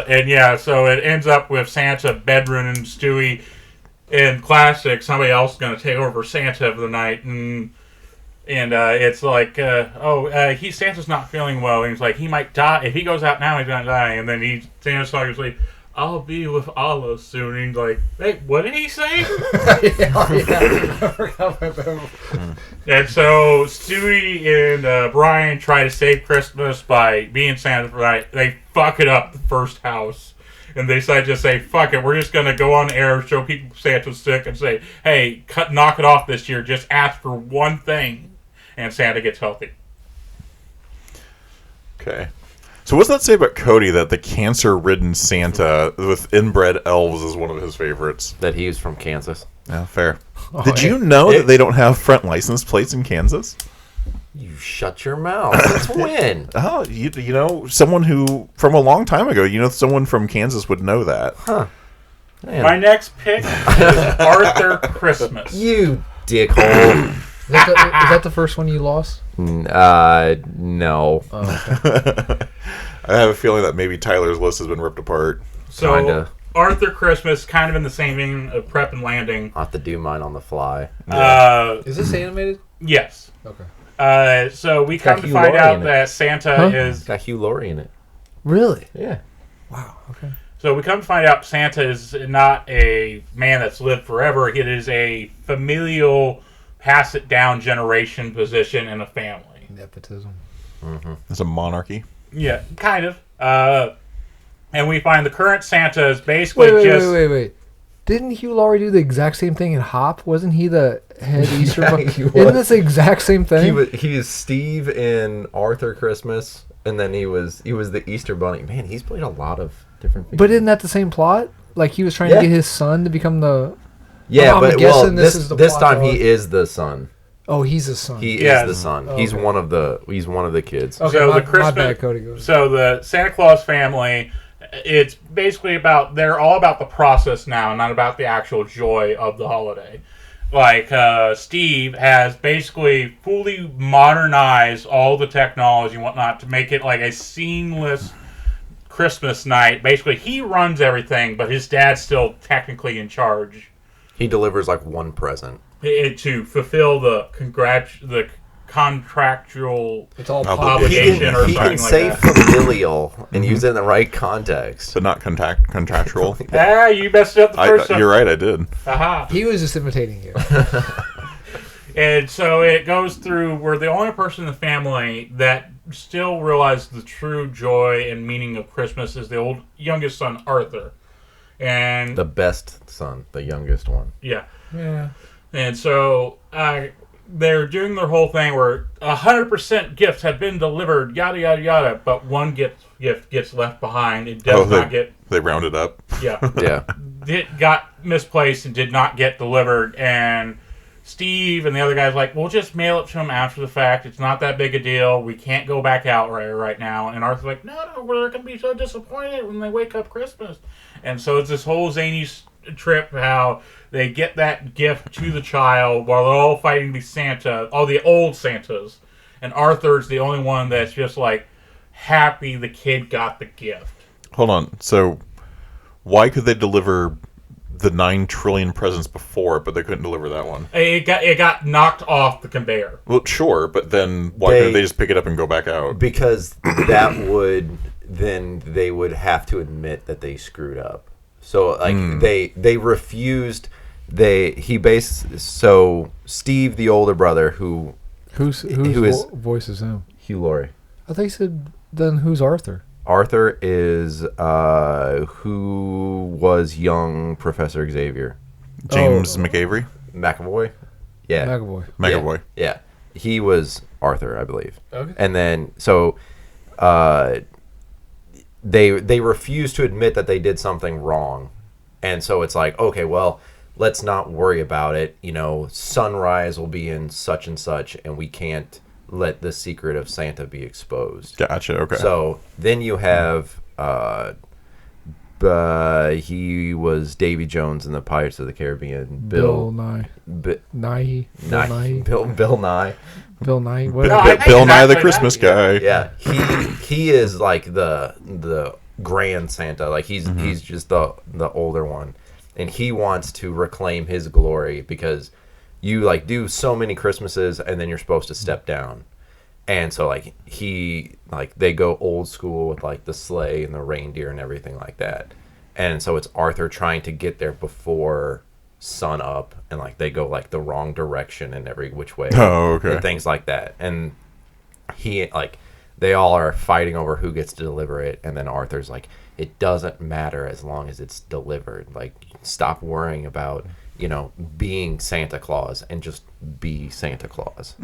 and yeah, so it ends up with Santa bedridden and Stewie in classic. Somebody else is going to take over for Santa for the night, and it's like Santa's not feeling well, and he's like, he might die if he goes out now. He's going to die, and then Santa's like, I'll be with Allah soon. And he's like, hey, what did he say? And so Stewie and Brian try to save Christmas by being Santa for the night. They fuck it up the first house. And they decide to say, fuck it, we're just going to go on air, show people Santa's sick, and say, hey, knock it off this year. Just ask for one thing. And Santa gets healthy. Okay. So what's that say about Cody that the cancer-ridden Santa with inbred elves is one of his favorites? That he was from Kansas. Yeah, fair. Did you know that they don't have front license plates in Kansas? You shut your mouth. Let's win. Oh, you know, someone who, from a long time ago, someone from Kansas would know that. Huh. Man. My next pick is Arthur Christmas. You dickhole. Is that the first one you lost? No. Oh, okay. I have a feeling that maybe Tyler's list has been ripped apart. So Kinda. Arthur Christmas, kind of in the same vein of Prep and Landing. I'll have to do mine on the fly. Is this animated? Yes. Okay. So we It's got come to Hugh find Laurie out in it. that Santa Huh? is... It's got Hugh Laurie in it. Really? Yeah. Wow. Okay. So we come to find out Santa is not a man that's lived forever. It is a familial, pass-it-down generation position in a family. Nepotism. It's a monarchy. Yeah, kind of. And we find the current Santa is basically Wait. Didn't Hugh Laurie do the exact same thing in Hop? Wasn't he the head Easter bunny? he was. Isn't this the exact same thing? He is Steve in Arthur Christmas, and then he was the Easter Bunny. Man, he's played a lot of different things. But isn't that the same plot? Like he was trying to get his son to become the... Yeah, I'm but guessing this is the this plot time to he is the son. Oh, he's a son. He Yeah. is the son. Oh, He's okay. one of the kids. Okay, So my, the Christmas, my bad, Cody. Goes. So the Santa Claus family, it's basically they're all about the process now, not about the actual joy of the holiday. Like Steve has basically fully modernized all the technology and whatnot to make it like a seamless Christmas night. Basically, he runs everything, but his dad's still technically in charge. He delivers like one present. To fulfill the contractual It's all obligation or He something can like say that. familial and use it in the right context. But not contractual. Ah, you messed up the first one. You're right, I did. Aha. He was just imitating you. And so it goes through, we're the only person in the family that still realizes the true joy and meaning of Christmas is the youngest son, Arthur. And The best son, the youngest one. yeah. Yeah. And so they're doing their whole thing where 100% gifts have been delivered, yada, yada, yada, but one gift gets left behind. It does not get... They rounded up. Yeah. Yeah. It got misplaced and did not get delivered. And Steve and the other guy's like, we'll just mail it to him after the fact. It's not that big a deal. We can't go back out right now. And Arthur's like, no, we're going to be so disappointed when they wake up Christmas. And so it's this whole zany trip how they get that gift to the child while they're all fighting to be Santa, all the old Santas. And Arthur's the only one that's just like happy the kid got the gift. Hold on. So, why could they deliver the 9 trillion presents before, but they couldn't deliver that one? It got knocked off the conveyor. Well, sure, but then why couldn't they just pick it up and go back out? Because that would then they would have to admit that they screwed up. So like they refused. So Steve, the older brother, Whose voice is him? Hugh Laurie. I thought you said, then who's Arthur? Arthur is who was young Professor Xavier. James McAvery? McAvoy. Yeah. McAvoy. Yeah. He was Arthur, I believe. Okay. And then so they refuse to admit that they did something wrong. And so it's like, okay, well, let's not worry about it. You know, sunrise will be in such and such, and we can't let the secret of Santa be exposed. Gotcha, okay. So then you have he was Davy Jones in the Pirates of the Caribbean. Bill Nye. Bill Nye. Bill I Nye the actually Christmas guy. Yeah, he is like the grand Santa. Like he's just the older one, and he wants to reclaim his glory because you like do so many Christmases and then you're supposed to step down. And so like they go old school with like the sleigh and the reindeer and everything like that. And so it's Arthur trying to get there before sun up, and like they go like the wrong direction in every which way. Oh, okay. And things like that. And he like they all are fighting over who gets to deliver it, and then Arthur's like, it doesn't matter as long as it's delivered. Like, stop worrying about, you know, being Santa Claus and just be Santa Claus.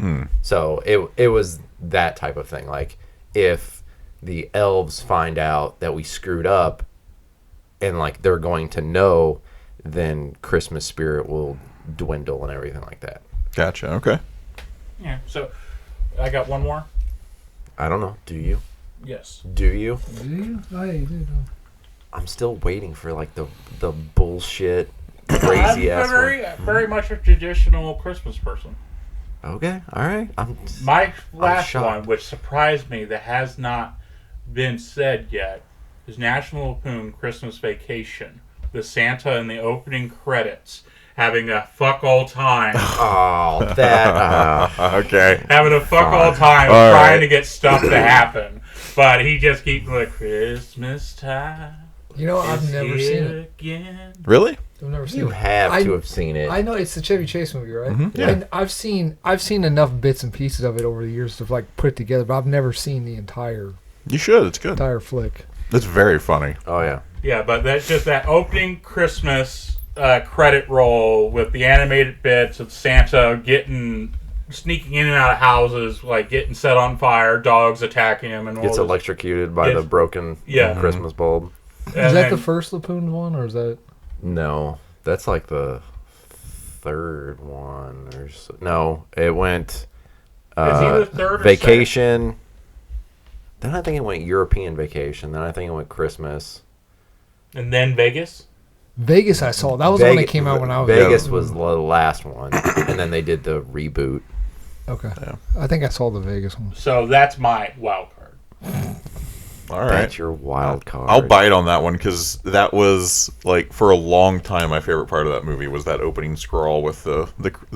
So it was that type of thing. Like, if the elves find out that we screwed up and like they're going to know, then Christmas spirit will dwindle and everything like that. Gotcha, okay. Yeah, so I got one more. I don't know. Do you? Yes. Do you? Do you? I do. I'm still waiting for like the bullshit crazy ass I'm very much a traditional Christmas person. one. Okay, all right. My last shocked. one, which surprised me, that has not been said yet, is National Lampoon Christmas Vacation, the Santa in the opening credits having a fuck all time. Oh, that. Okay. Having a fuck all time All trying right. to get stuff to happen. But he just keeps like, Christmas time. You know, I've is never here seen it. Again. Really? I've never seen You it. have to have seen it. I know it's the Chevy Chase movie, right? Yeah. And I've seen enough bits and pieces of it over the years to like put it together, but I've never seen the entire You should. It's good. flick. It's very funny. Oh, yeah. Yeah, but that's just that opening Christmas credit roll with the animated bits of Santa sneaking in and out of houses, like getting set on fire, dogs attacking him, and all Gets this. electrocuted by the broken Christmas bulb. Is And that then- the first Lapoon one, or is that? No, that's like the third one. No, it went Is he the third or Vacation. Then I think it went European Vacation. Then I think it went Christmas. And then Vegas? Vegas, I saw. That was the one that came out when I was Vegas was the last one, and then they did the reboot. Okay. I think I saw the Vegas one. So that's my wild card. All right. That's your wild card. I'll bite on that one because that was like for a long time my favorite part of that movie was that opening scroll with the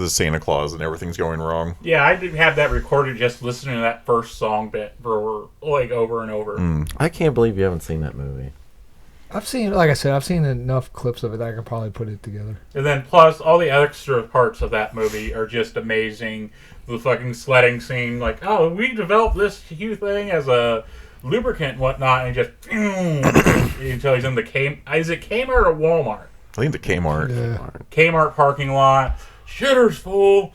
Santa Claus and everything's going wrong. Yeah, I did have that recorded just listening to that first song bit for like over and over. I can't believe you haven't seen that movie. I've seen, like I said, I've seen enough clips of it that I can probably put it together. And then plus all the extra parts of that movie are just amazing. The fucking sledding scene, like, oh, we developed this huge thing as a lubricant and whatnot, and just until he's in the is it Kmart or Walmart? I think the Kmart. Yeah. Kmart parking lot. Shitter's full.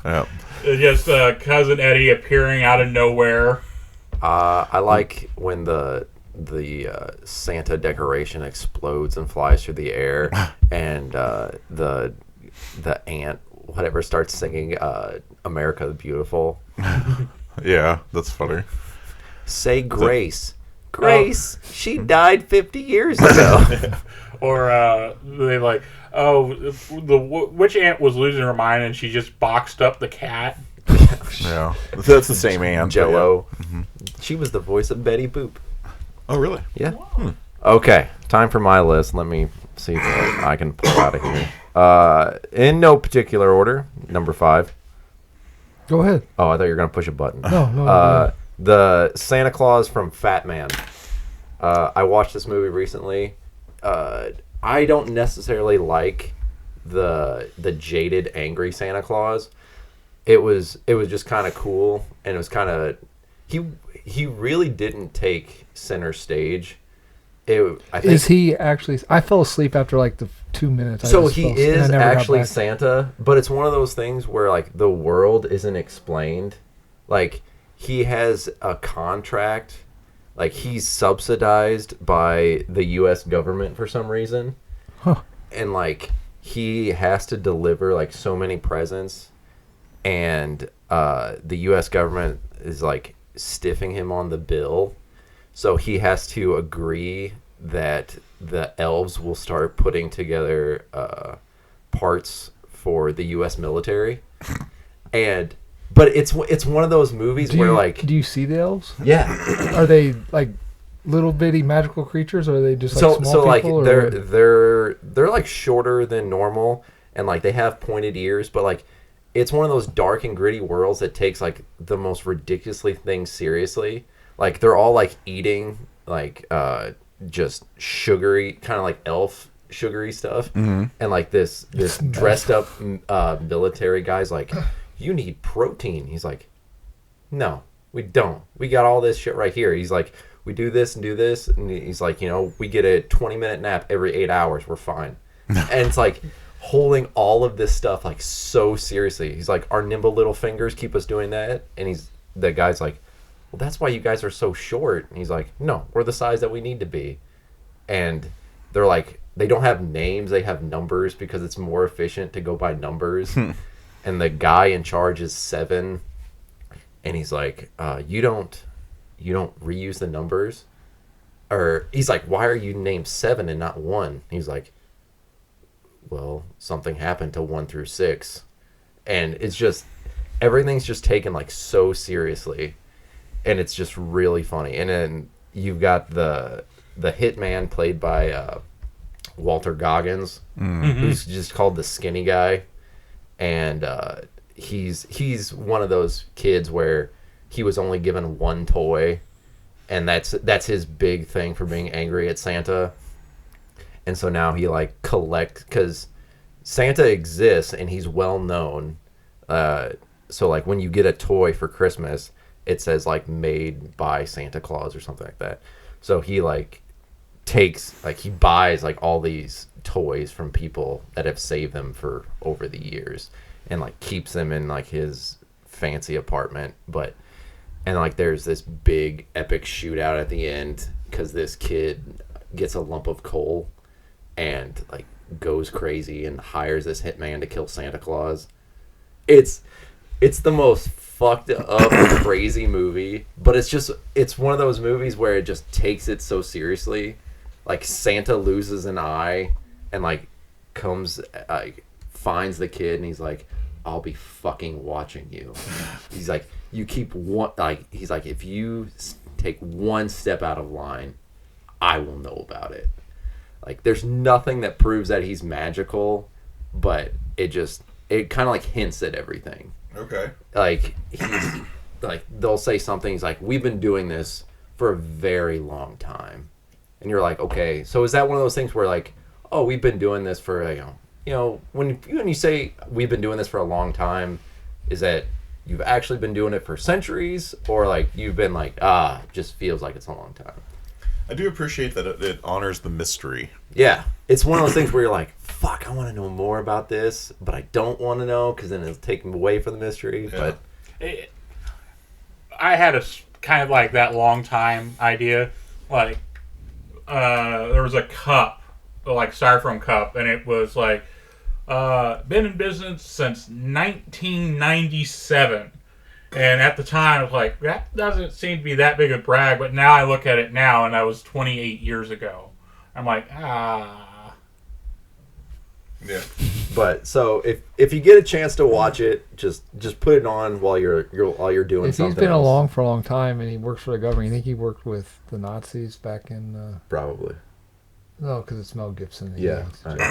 Yeah. Just Cousin Eddie appearing out of nowhere. I like when the Santa decoration explodes and flies through the air, and the ant whatever starts singing "America the Beautiful." Yeah, that's funny. Say Grace. Grace, she died 50 years ago. Or they like, oh, which aunt was losing her mind and she just boxed up the cat. Yeah, that's the same ant. Jello. She was the voice of Betty Boop. Oh, really? Yeah. Okay, time for my list. Let me see what I can pull out of here. In no particular order, number 5. Go ahead. Oh, I thought you were going to push a button. No. The Santa Claus from Fat Man. I watched this movie recently. I don't necessarily like the jaded, angry Santa Claus. It was just kind of cool, and it was kind of he really didn't take center stage. I think, Is he actually? I fell asleep after like the 2 minutes. so he is actually Santa, but it's one of those things where like the world isn't explained. Like he has a contract, like he's subsidized by the U.S. government for some reason, and like he has to deliver like so many presents, and the U.S. government is like stiffing him on the bill, so he has to agree that the elves will start putting together parts for the U.S. military, but it's one of those movies where like do you see the elves? yeah, Are they like little bitty magical creatures, or are they just like small like people? they're like shorter than normal, and like they have pointed ears, but like it's one of those dark and gritty worlds that takes like the most ridiculously things seriously. Like they're all like eating like just sugary, kind of like elf sugary stuff, and like this dressed up military guy's like, you need protein. He's like, no, we don't. We got all this shit right here. He's like, we do this and do this, and he's like, we get a 20-minute nap every 8 hours. We're fine. And it's like holding all of this stuff like so seriously. He's like, our nimble little fingers keep us doing that, and the guy's like, well, that's why you guys are so short. And he's like, no, we're the size that we need to be. And they're like, they don't have names, they have numbers because it's more efficient to go by numbers. And the guy in charge is 7, and he's like, you don't reuse the numbers? Or he's like, why are you named 7 and not 1? He's like, well, something happened to 1 through 6. And it's just, everything's just taken like so seriously, and it's just really funny. And then you've got the hitman played by Walter Goggins, who's just called the skinny guy, and he's one of those kids where he was only given one toy, and that's his big thing for being angry at Santa. And so now he like collects, because Santa exists and he's well known. So like when you get a toy for Christmas, it says like made by Santa Claus or something like that. So he like he buys like all these toys from people that have saved them for over the years, and like keeps them in like his fancy apartment. And like there's this big epic shootout at the end because this kid gets a lump of coal and like goes crazy and hires this hitman to kill Santa Claus. It's the most fucked up crazy movie, but it's one of those movies where it just takes it so seriously. Like Santa loses an eye and like comes finds the kid and he's like, I'll be fucking watching you. He's like, you keep one, like, he's like, if you take one step out of line, I will know about it. Like, there's nothing that proves that he's magical, but it kind of like hints at everything. Okay. Like, he's like, they'll say something, he's like, we've been doing this for a very long time. And you're like, okay, so is that one of those things where like, oh, we've been doing this for, when you say we've been doing this for a long time, is that you've actually been doing it for centuries, or like you've been like, just feels like it's a long time? I do appreciate that it honors the mystery. Yeah, it's one of those things where you're like, fuck, I want to know more about this, but I don't want to know because then it'll take me away from the mystery. Yeah. But I had a kind of like that long time idea. Like, there was a cup, like styrofoam cup, and it was like, been in business since 1997. And at the time, I was like, that doesn't seem to be that big a brag. But now I look at it now, and that was 28 years ago. I'm like, Yeah. But so if you get a chance to watch it, just put it on while you're doing If something. he's been else. along for a long time and he works for the government, you think he worked with the Nazis back in? Probably. No, because it's Mel Gibson. Yeah. Probably.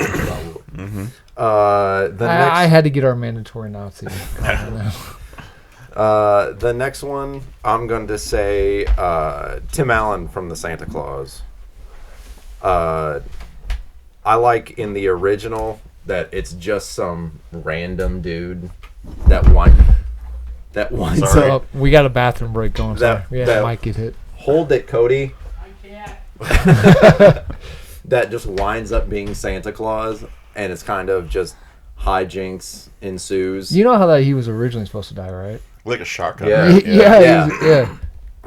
Mm-hmm. I had to get our mandatory Nazi comment out. The next one, I'm going to say Tim Allen from the Santa Claus. I like in the original that it's just some random dude that winds Sorry. up. We got a bathroom break going. Sorry. Yeah, that- Mike get hit. Hold it, Cody. I can't. That just winds up being Santa Claus, and it's kind of just hijinks ensues. You know how that he was originally supposed to die, right? Like a shotgun. Yeah. right? Yeah.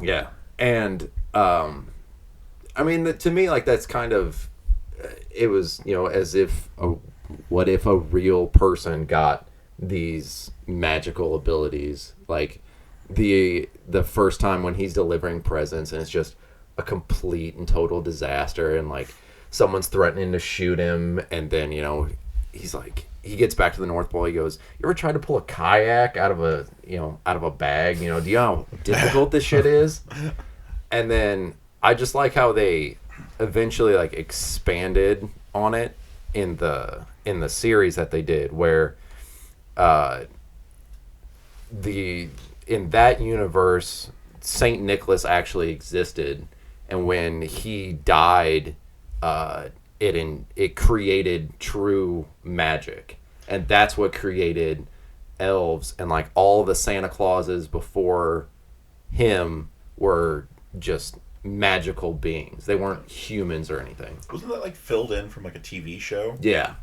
Yeah, and I mean, to me, like that's kind of it was, as if what if a real person got these magical abilities, like the first time when he's delivering presents and it's just a complete and total disaster, and like someone's threatening to shoot him, and then he's like, he gets back to the North Pole. He goes, "You ever tried to pull a kayak out of a bag? Do you know how difficult this shit is?" And then I just like how they eventually like expanded on it in the series that they did, where in that universe Saint Nicholas actually existed, and when he died, it created true magic, and that's what created elves, and like all the Santa Clauses before him were just magical beings. They weren't humans or anything. Wasn't that like filled in from like a TV show? Yeah.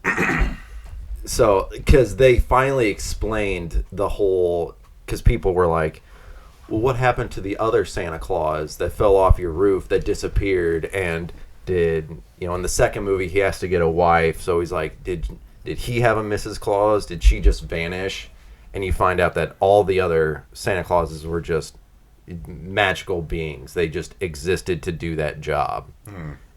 So, because they finally explained the whole, because people were like, well, what happened to the other Santa Claus that fell off your roof that disappeared, and in the second movie he has to get a wife, so he's like, did he have a Mrs. Claus? Did she just vanish? And you find out that all the other Santa Clauses were just magical beings. They just existed to do that job.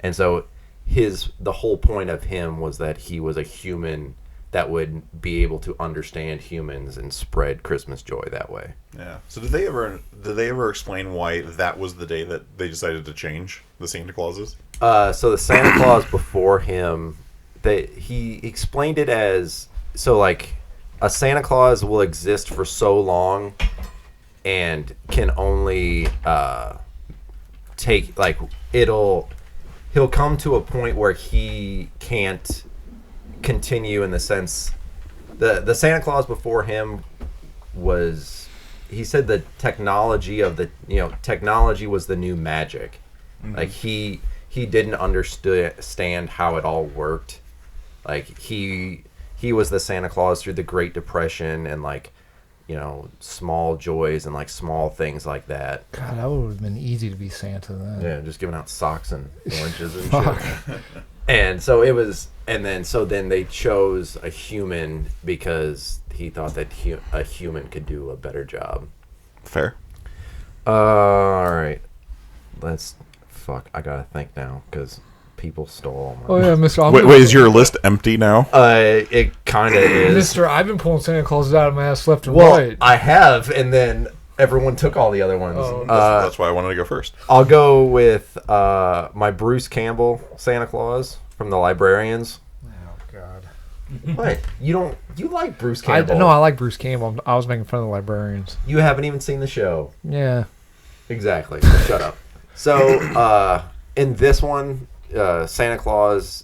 And so the whole point of him was that he was a human that would be able to understand humans and spread Christmas joy that way. Yeah. So did they ever explain why that was the day that they decided to change the Santa Clauses? So the Santa Claus before him, he explained it as, so like a Santa Claus will exist for so long and can only take, like, he'll come to a point where he can't continue, in the sense the Santa Claus before him was, he said the technology of the, technology was the new magic. Like he didn't understand how it all worked. Like he was the Santa Claus through the Great Depression and, like, small joys and, like, small things like that. God, that would have been easy to be Santa then. Yeah, just giving out socks and oranges and Fuck. shit. And so it was, and then they chose a human because he thought that a human could do a better job. Fair. All right. I gotta think now because people stole my. Oh yeah, Mr. Wait, is your list empty now? It kind of is. Mister, I've been pulling Santa Clauses out of my ass left and Well, right. I have, and then everyone took all the other ones. Oh. That's why I wanted to go first. I'll go with my Bruce Campbell Santa Claus from the Librarians. Oh God. What? You like Bruce Campbell? I like Bruce Campbell. I was making fun of the Librarians. You haven't even seen the show. Yeah. Exactly. Shut up. So, in this one, Santa Claus,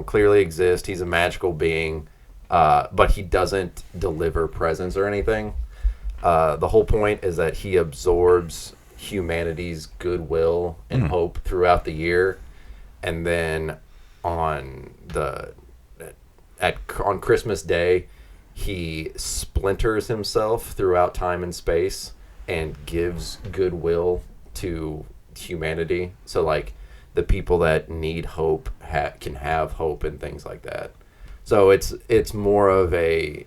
clearly exists. He's a magical being, but he doesn't deliver presents or anything. The whole point is that he absorbs humanity's goodwill and hope throughout the year, and then on Christmas Day, he splinters himself throughout time and space and gives goodwill to humanity. So, like, the people that need hope can have hope and things like that. So it's more of a,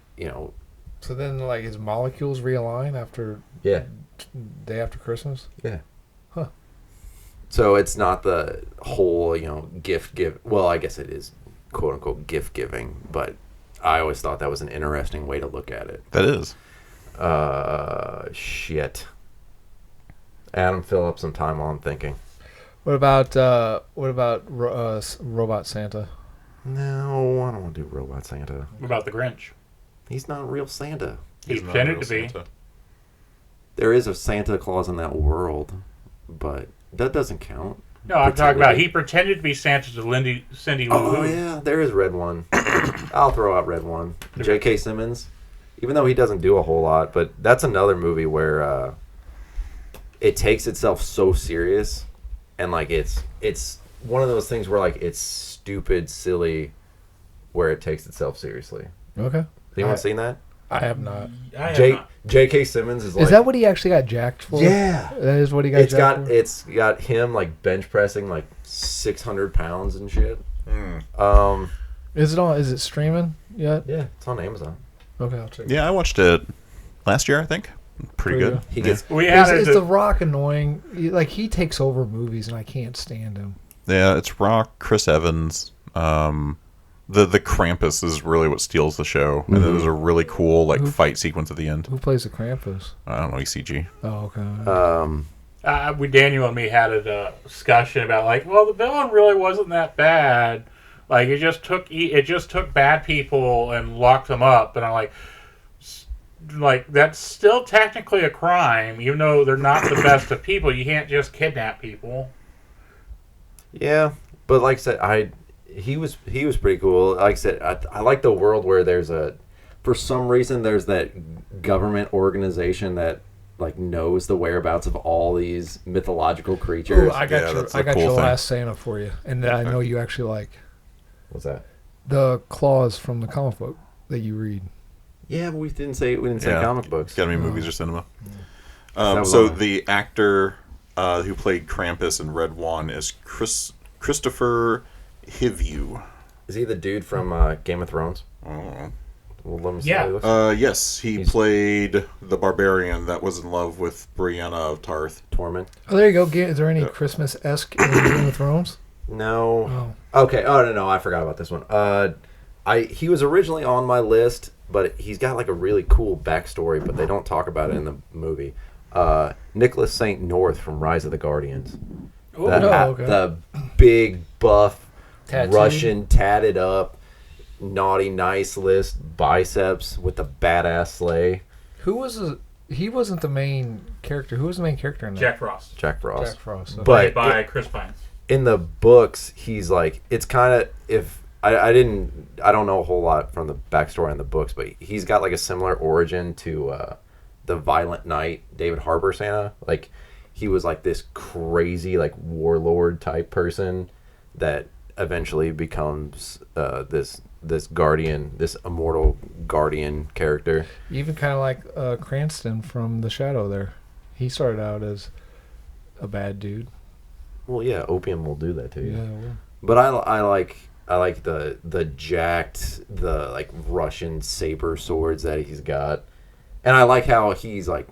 So then, like, his molecules realign after yeah. day after Christmas? Yeah. Huh. So it's not the whole, gift give. Well, I guess it is, quote unquote, gift giving, but I always thought that was an interesting way to look at it. That is. Shit. Adam, fill up some time while I'm thinking. What about Robot Santa? No, I don't want to do Robot Santa. What about the Grinch? He's not real Santa. He He's not pretended real to be. Santa. There is a Santa Claus in that world, but that doesn't count. No, I'm talking about he pretended to be Santa to Cindy Lou Oh, Who. yeah, there is Red One. I'll throw out Red One. J.K. Simmons, even though he doesn't do a whole lot, but that's another movie where it takes itself so serious, and, like, it's one of those things where, like, it's stupid, silly, where it takes itself seriously. Okay. Has anyone seen that? I have not. I have not. J.K. Simmons is like... Is that what he actually got jacked for? Yeah. That is what he got jacked for? It's got him, like, bench pressing, like, 600 pounds and shit. Is it streaming yet? Yeah, it's on Amazon. Okay, I'll check it. Yeah, I watched it last year, I think. Pretty good. He gets... We had Is The Rock annoying? He takes over movies and I can't stand him. Yeah, it's Rock, Chris Evans. The Krampus is really what steals the show, and there's a really cool fight sequence at the end. Who plays the Krampus? I don't know, ECG. Oh, okay. Daniel and me had a discussion about, like, well, the villain really wasn't that bad. Like, it just took bad people and locked them up, and I'm like, that's still technically a crime, even though they're not the best of people. You can't just kidnap people. Yeah, but like I said, he was pretty cool. Like I said, I like the world where for some reason there's that government organization that, like, knows the whereabouts of all these mythological creatures. Ooh, I got your last Santa for you, and that I know you actually like. What's that? The claws from the comic book that you read. Yeah, but we didn't say comic books. Gotta be movies or cinema. So So long. the actor who played Krampus in Red One is Christopher Hivju. Is he the dude from Game of Thrones? Oh. Well, let me see Yeah. how he looks. Yes, he played the barbarian that was in love with Brianna of Tarth. Tormund. Oh, there you go. Is there any Christmas-esque in Game of Thrones? No. Oh. Okay. Oh no, I forgot about this one. he was originally on my list, but he's got like a really cool backstory, but they don't talk about it in the movie. Nicholas St. North from Rise of the Guardians. The big buff Tattooed. Russian, tatted up, naughty nice list, biceps with the badass sleigh. He wasn't the main character. Who was the main character in that? Jack Frost. Jack Frost. Jack Frost. Okay. But By Chris Pine. in the books, he's like, it's kind of, if I don't know a whole lot from the backstory in the books, but he's got like a similar origin to the Violent Night David Harbour Santa. Like, he was like this crazy like warlord type person that eventually becomes this guardian, this immortal guardian character. Even kind of like Cranston from The Shadow there. He started out as a bad dude. Well, yeah, opium will do that to you. Yeah, well. But I like the jacked, the like Russian saber swords that he's got, and I like how he's like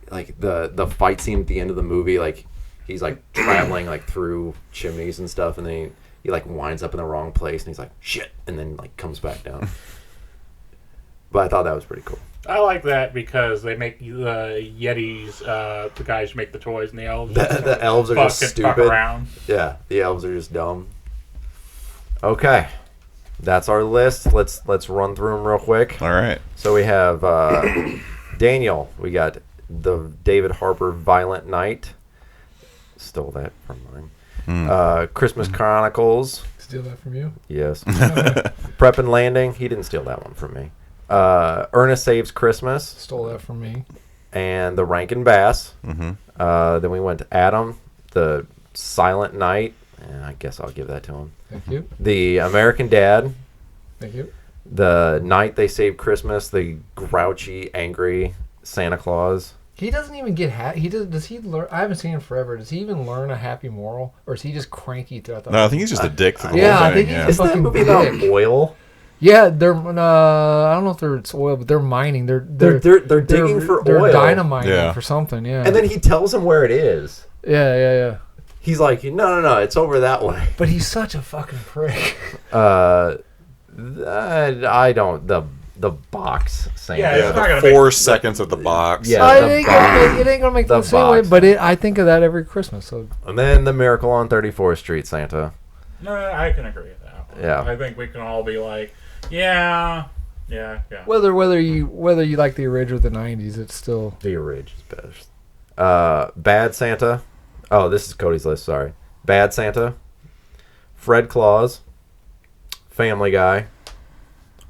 the fight scene at the end of the movie, like he's like traveling like through chimneys and stuff, and then he like winds up in the wrong place, and he's like shit, and then like comes back down. But I thought that was pretty cool. I like that because they make the Yetis, the guys who make the toys, and the elves. The elves are just fuck stupid. Around. Yeah, the elves are just dumb. Okay, that's our list. Let's run through them real quick. All right. So we have Daniel. We got the David Harbour Violent Night. Stole that from mine. Christmas Chronicles. Steal that from you? Yes. Prep and Landing. He didn't steal that one from me. Ernest Saves Christmas. Stole that from me. And the Rankin Bass. Then we went to Adam, the Silent Night. And I guess I'll give that to him. Thank you. The American Dad. Thank you. The Night They Saved Christmas. The grouchy, angry Santa Claus. He doesn't even get does he learn? I haven't seen him forever. Does he even learn a happy moral, or is he just cranky throughout the? No, I think he's just a dick for the Yeah, whole I thing. think Yeah. he's Isn't that fucking movie about dick. oil? Yeah, they're. I don't know if it's oil, but they're mining. They're digging for they're oil. dynamiting Yeah. for something. Yeah. And then he tells him where it is. Yeah. He's like, no, it's over that way. But he's such a fucking prick. I don't. The box Santa. Yeah, Yeah, It's not the gonna 4 make- seconds of the box. Yeah. It ain't gonna make the the same way. box. But I think of that every Christmas. So And then the Miracle on 34th Street Santa. No, I can agree with that one. Yeah. I think we can all be like, yeah. whether you like the original or the '90s, it's still The Ridge is best. Bad Santa. Oh, this is Cody's list. Sorry. Bad Santa. Fred Claus. Family Guy.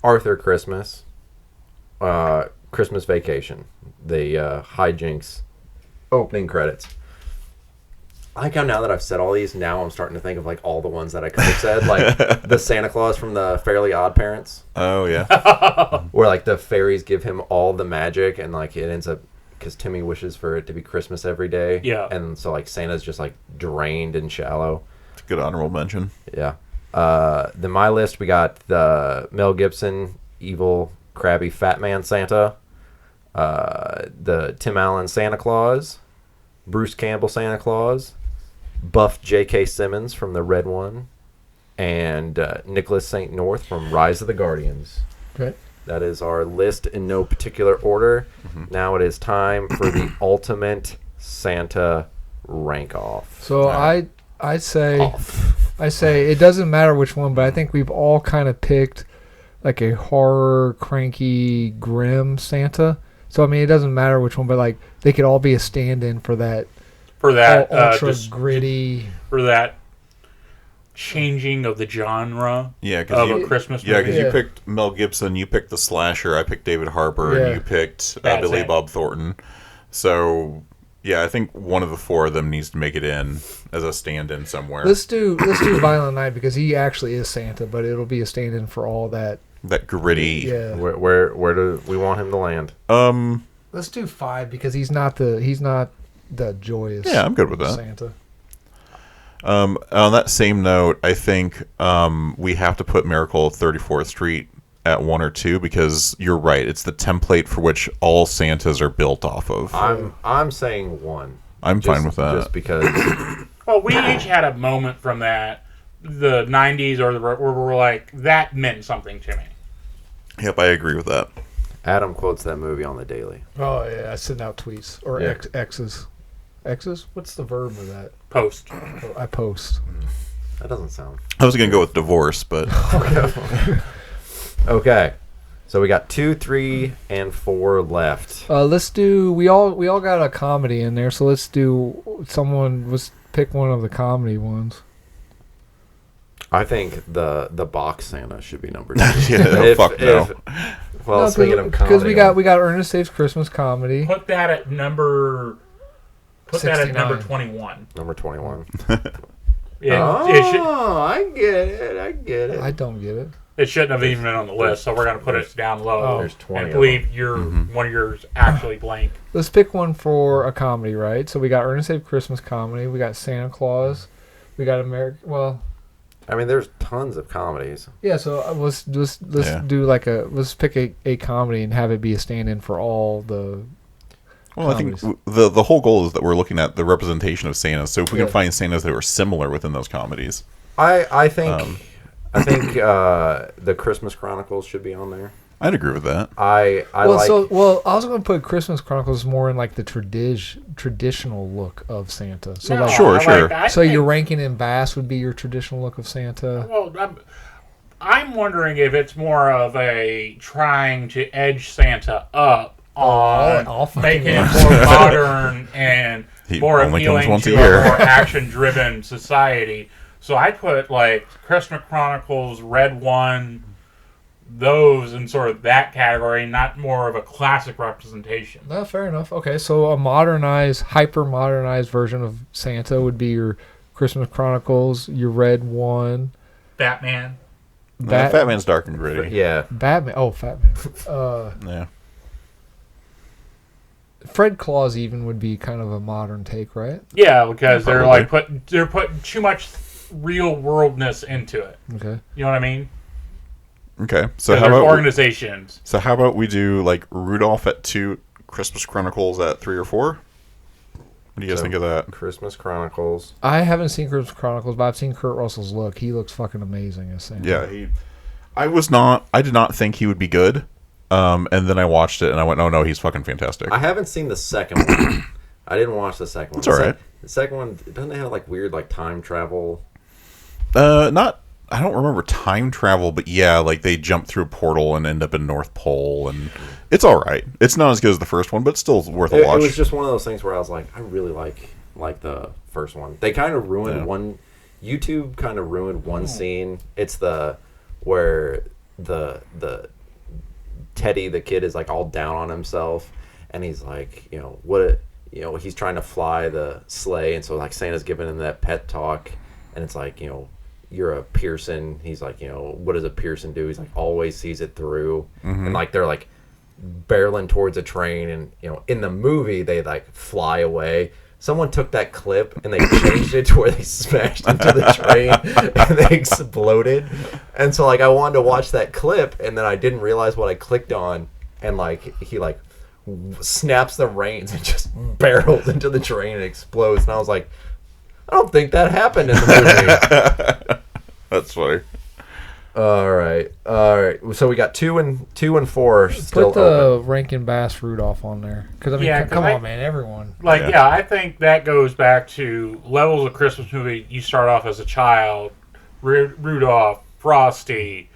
Arthur Christmas. Christmas Vacation. The hijinks opening credits. I like how now that I've said all these, now I'm starting to think of like all the ones that I could have said, like the Santa Claus from the Fairly Odd Parents, Oh, yeah. where like the fairies give him all the magic, and like it ends up because Timmy wishes for it to be Christmas every day. Yeah. And so like Santa's just like drained and shallow. Good honorable mention. Yeah. Then my list, we got the Mel Gibson evil crabby fat man Santa, the Tim Allen Santa Claus, Bruce Campbell Santa Claus, buff J.K. Simmons from the Red One, and Nicholas St. North from Rise of the Guardians. okay. That is our list in no particular order. Now it is time for the ultimate Santa rank off. So I say it doesn't matter which one, but I think we've all kind of picked like a horror, cranky, grim Santa. So I mean, it doesn't matter which one, but like they could all be a stand-in for that ultra just gritty. for that changing of the genre Yeah, of because a Christmas yeah, movie. because you picked Mel Gibson, you picked the slasher, I picked David Harbour, Yeah. and you picked Bad Billy Santa. Bob Thornton. So, yeah, I think one of the 4 of them needs to make it in as a stand-in somewhere. Let's do Violent Night because he actually is Santa, but it'll be a stand-in for all that. That gritty. Yeah. Where do we want him to land? Let's do 5 because he's not the joyous. Yeah, I'm good with that. Santa. On that same note, I think we have to put Miracle at 34th Street at 1 or 2 because you're right. It's the template for which all Santas are built off of. I'm saying 1. I'm fine with that. Just because. Well, we each had a moment from that the 90s or where we're like, that meant something to me. Yep, I agree with that. Adam quotes that movie on the daily. Oh yeah, I send out tweets or Yeah. X's. X's? What's the verb of that? Post. Oh, I post. That doesn't sound. I was gonna go with divorce, but Okay. So we got 2, 3, and 4 left. Let's do. We all got a comedy in there, so let's do. Let's pick one of the comedy ones. I think the box Santa should be number 2. yeah, fuck no. Well, speaking of comedy, because we got Ernest Saves Christmas comedy. Put that at number. Put that at number 69. 21. number 21. It I get it. I don't get it. shouldn't have even been on the list, so we're going to put it down low. Oh. There's 20 and of leave one of yours actually blank. Let's pick one for a comedy, right? So we got Ernest Saves Christmas comedy. We got Santa Claus. We got American. Well, I mean, there's tons of comedies. yeah. So let's Yeah. do let's pick a comedy and have it be a stand-in for all the. Well, I think comedies. the whole goal is that we're looking at the representation of Santas. So if we Yeah. can find Santas that are similar within those comedies, I think the Christmas Chronicles should be on there. I'd agree with that. I I like. was going to put Christmas Chronicles more in like the traditional look of Santa. So No, like, Sure, sure. I so think- your Rankin and Bass would be your traditional look of Santa. Well, I'm wondering if it's more of a trying to edge Santa up on I'll fucking making it love more modern and He more only comes appealing once a to year. a more action-driven society. So I put like Christmas Chronicles, Red One, those in sort of that category, not more of a classic representation. No, fair enough. Okay, so a hyper modernized version of Santa would be your Christmas Chronicles, your Red One, Batman. Fat Man's dark and gritty. Yeah, Batman. Oh, Fat Man. Yeah. Fred Claus even would be kind of a modern take, right? Yeah, because they're Probably. they're putting too much real worldness into it. Okay. You know what I mean? Okay. So So how there's about organizations. how about we do like Rudolph at 2, Christmas Chronicles at 3 or 4? What do you guys So- think of that? Christmas Chronicles. I haven't seen Christmas Chronicles, but I've seen Kurt Russell's look. He looks fucking amazing as Santa. Yeah, I did not think he would be good. And then I watched it and I went, oh no, he's fucking fantastic. I haven't seen the second one. I didn't watch the second one. It's all right. The second one, doesn't it have like weird like time travel? I don't remember time travel, but yeah, like they jump through a portal and end up in North Pole, and it's all right. It's not as good as the first one, but still worth a It watch. was just one of those things where I was like, I really like the first one. They kind of ruined Yeah. one. YouTube kind of ruined one scene. It's where the Teddy, the kid, is like all down on himself, and he's like, he's trying to fly the sleigh, and so like Santa's giving him that pet talk, and it's like, you're a Pearson. He's like, what does a Pearson do? He's like, always sees it through, and like they're like barreling towards a train, and in the movie they like fly away. Someone took that clip and they changed it to where they smashed into the train and they exploded. And so like I wanted to watch that clip, and then I didn't realize what I clicked on, and like he like snaps the reins and just barrels into the train and explodes. And I was like, I don't think that happened in the movie. That's funny. All right. So we got 2 and 4 still Put the open. Rankin Bass Rudolph on there. Because, I mean, Yeah, come 'cause on, man. Everyone. Yeah. I think that goes back to levels of Christmas movie. You start off as a child, Rudolph, Frosty,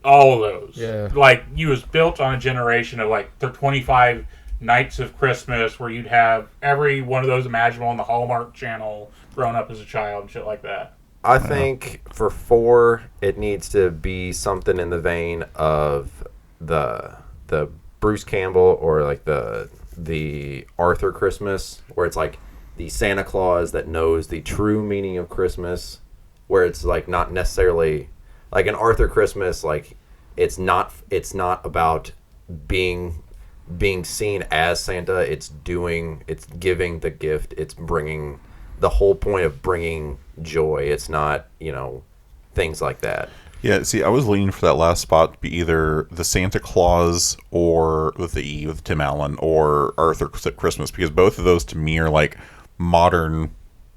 all of those. Yeah. Like, you was built on a generation of, like, the 25 nights of Christmas where you'd have every one of those imaginable on the Hallmark Channel growing up as a child and shit like that. I think for 4, it needs to be something in the vein of the Bruce Campbell or like the Arthur Christmas, where it's like the Santa Claus that knows the true meaning of Christmas, where it's like not necessarily like an Arthur Christmas, like it's not about being seen as Santa. It's giving the gift. It's bringing the whole point of bringing joy. It's not, things like that. Yeah, see, I was leaning for that last spot to be either the Santa Claus or with the E with Tim Allen or Arthur Christmas, because both of those to me are like modern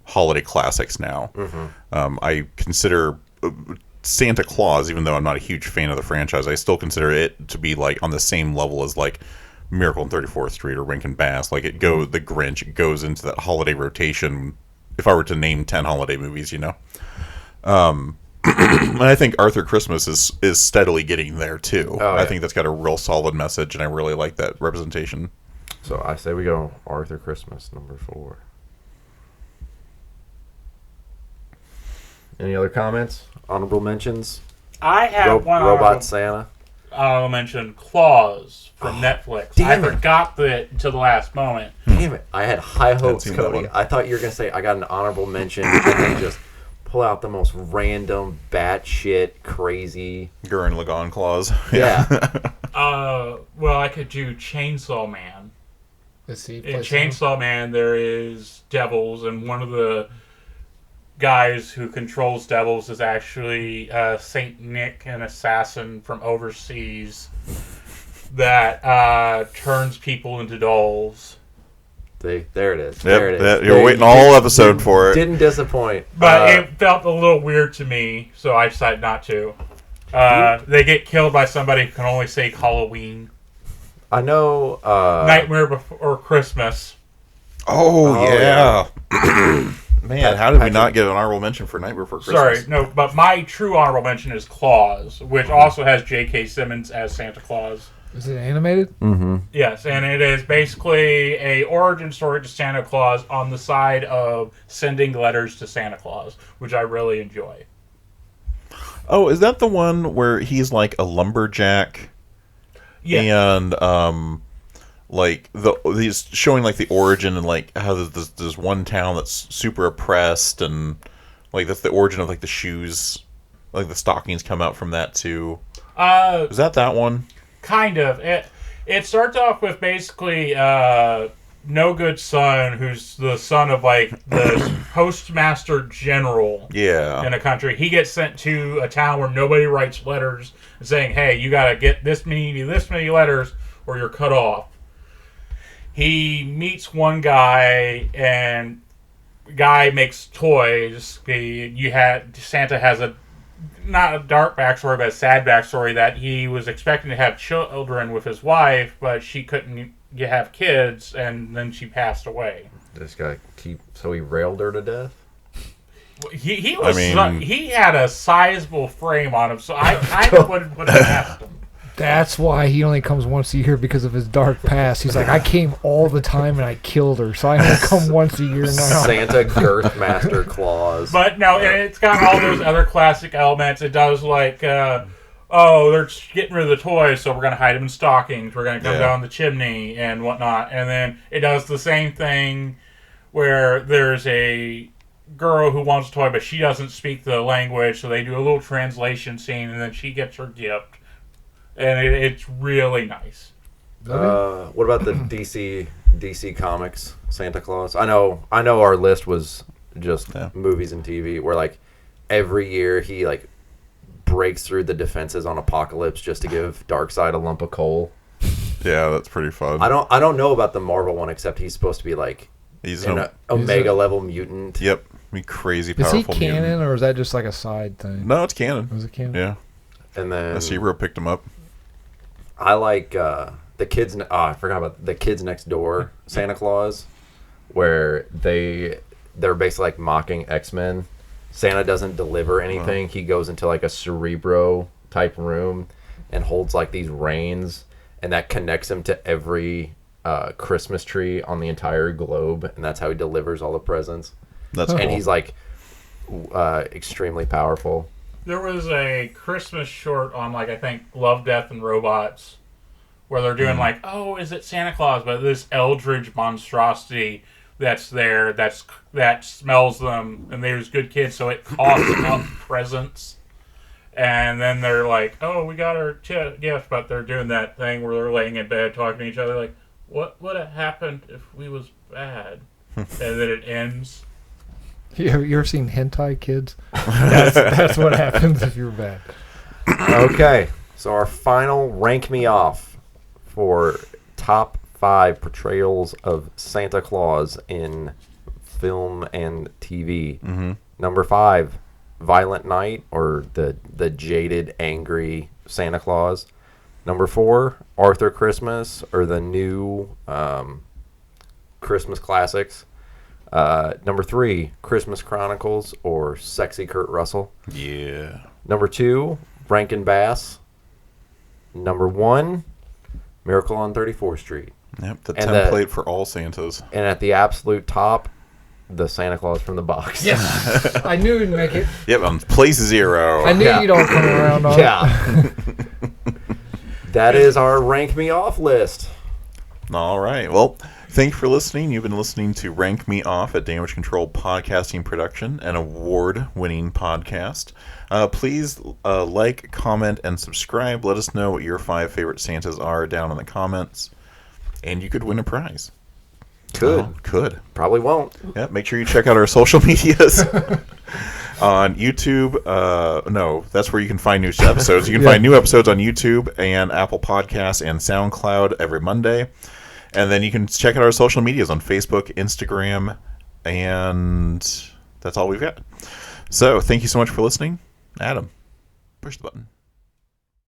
holiday classics now. I consider Santa Claus, even though I'm not a huge fan of the franchise, I still consider it to be like on the same level as like Miracle on 34th Street or Rankin Bass. Like the Grinch, it goes into that holiday rotation. If I were to name 10 holiday movies, and I think Arthur Christmas is steadily getting there too. Oh, yeah. I think that's got a real solid message, and I really like that representation. So I say we go Arthur Christmas, number 4. Any other comments? Honorable mentions? I have one Robot Santa. I'll mention Claus from Netflix. damn I it. forgot that to the last moment. Damn it. I had high hopes, seen that Cody. one. I thought you were going to say I got an honorable mention and then just pull out the most random, batshit, crazy. Gurren Lagann Claus. Yeah. Well, I could do Chainsaw Man. Let's see. In Chainsaw Man, there is devils, and one of the guys who controls devils is actually Saint Nick, an assassin from overseas that turns people into dolls. There it is. Yep, There it is. you're waiting all episode for it. Didn't disappoint. But it felt a little weird to me, so I decided not to. They get killed by somebody who can only say Halloween. I know. Nightmare Before Christmas. Oh, yeah. Man, how did we Patrick- not get an honorable mention for Nightmare Before Christmas? Sorry, no, but my true honorable mention is Claus, which also has J.K. Simmons as Santa Claus. Is it animated? Yes, and it is basically a origin story to Santa Claus on the side of sending letters to Santa Claus, which I really enjoy. Oh, is that the one where he's like a lumberjack? Yeah. And like he's showing like the origin and like how there's one town that's super oppressed, and like that's the origin of like the shoes, like the stockings come out from that too. Is that one? Kind of. It starts off with basically No Good Son, who's the son of like the postmaster general in a country. He gets sent to a town where nobody writes letters saying, hey, you got to get this many letters or you're cut off. He meets one guy, and the guy makes toys. Santa has not a dark backstory, but a sad backstory that he was expecting to have children with his wife, but she couldn't have kids, and then she passed away. This guy so he railed her to death? He was he had a sizable frame on him, so I kind of would have asked him. That's why he only comes once a year, because of his dark past. He's like, I came all the time and I killed her, so I only come once a year now. Santa Girthmaster Claus. But no, and it's got all those other classic elements. It does like, they're getting rid of the toys, so we're going to hide them in stockings. We're going to come down the chimney and whatnot. And then it does the same thing where there's a girl who wants a toy, but she doesn't speak the language, so they do a little translation scene, and then she gets her gift. And it's really nice. What about the DC Comics Santa Claus? I know our list was just movies and TV, where like every year he like breaks through the defenses on Apocalypse just to give Darkseid a lump of coal. Yeah, that's pretty fun. I don't know about the Marvel one, except he's supposed to be like He's an Omega level mutant. Yep, be crazy Is powerful. he canon, mutant. or is that just like a side thing? No, it's canon. Was it canon? Yeah, And then Zero picked him up. I like the kids. I forgot about the Kids Next Door Santa Claus, where they're basically like mocking X-Men. Santa doesn't deliver anything. He goes into like a Cerebro type room and holds like these reins, and that connects him to every Christmas tree on the entire globe, and that's how he delivers all the presents. That's And cool. he's like extremely powerful. There was a Christmas short on, like, I think, Love, Death, and Robots, where they're doing, like, oh, is it Santa Claus? But this eldritch monstrosity that's there, that smells them, and there's good kids, so it coughs out presents. And then they're like, oh, we got our gift, but they're doing that thing where they're laying in bed talking to each other, like, what would have happened if we was bad? And then it ends. You ever seen hentai, kids? That's what happens if you're bad. Okay, so our final rank me off for top 5 portrayals of Santa Claus in film and TV. Mm-hmm. Number 5, Violent Night, or the jaded, angry Santa Claus. Number 4, Arthur Christmas, or the new Christmas classics. Number 3, Christmas Chronicles, or Sexy Kurt Russell. Yeah. Number 2, Rankin Bass. Number 1, Miracle on 34th Street. Yep, the template for all Santas. And at the absolute top, the Santa Claus from the box. Yes. I knew you'd make it. Yep, on place 0. I knew you'd all come around on Yeah. That is our Rank Me Off list. All right. Well, thank you for listening. You've been listening to Rank Me Off, a Damage Control podcasting production, an award-winning podcast. Please like, comment, and subscribe. Let us know what your 5 favorite Santas are down in the comments. And you could win a prize. Could. Probably won't. Yeah, make sure you check out our social medias. On YouTube, no, that's where you can find new episodes. You can find new episodes on YouTube and Apple Podcasts and SoundCloud every Monday. And then you can check out our social medias on Facebook, Instagram, and that's all we've got. So thank you so much for listening. Adam, push the button.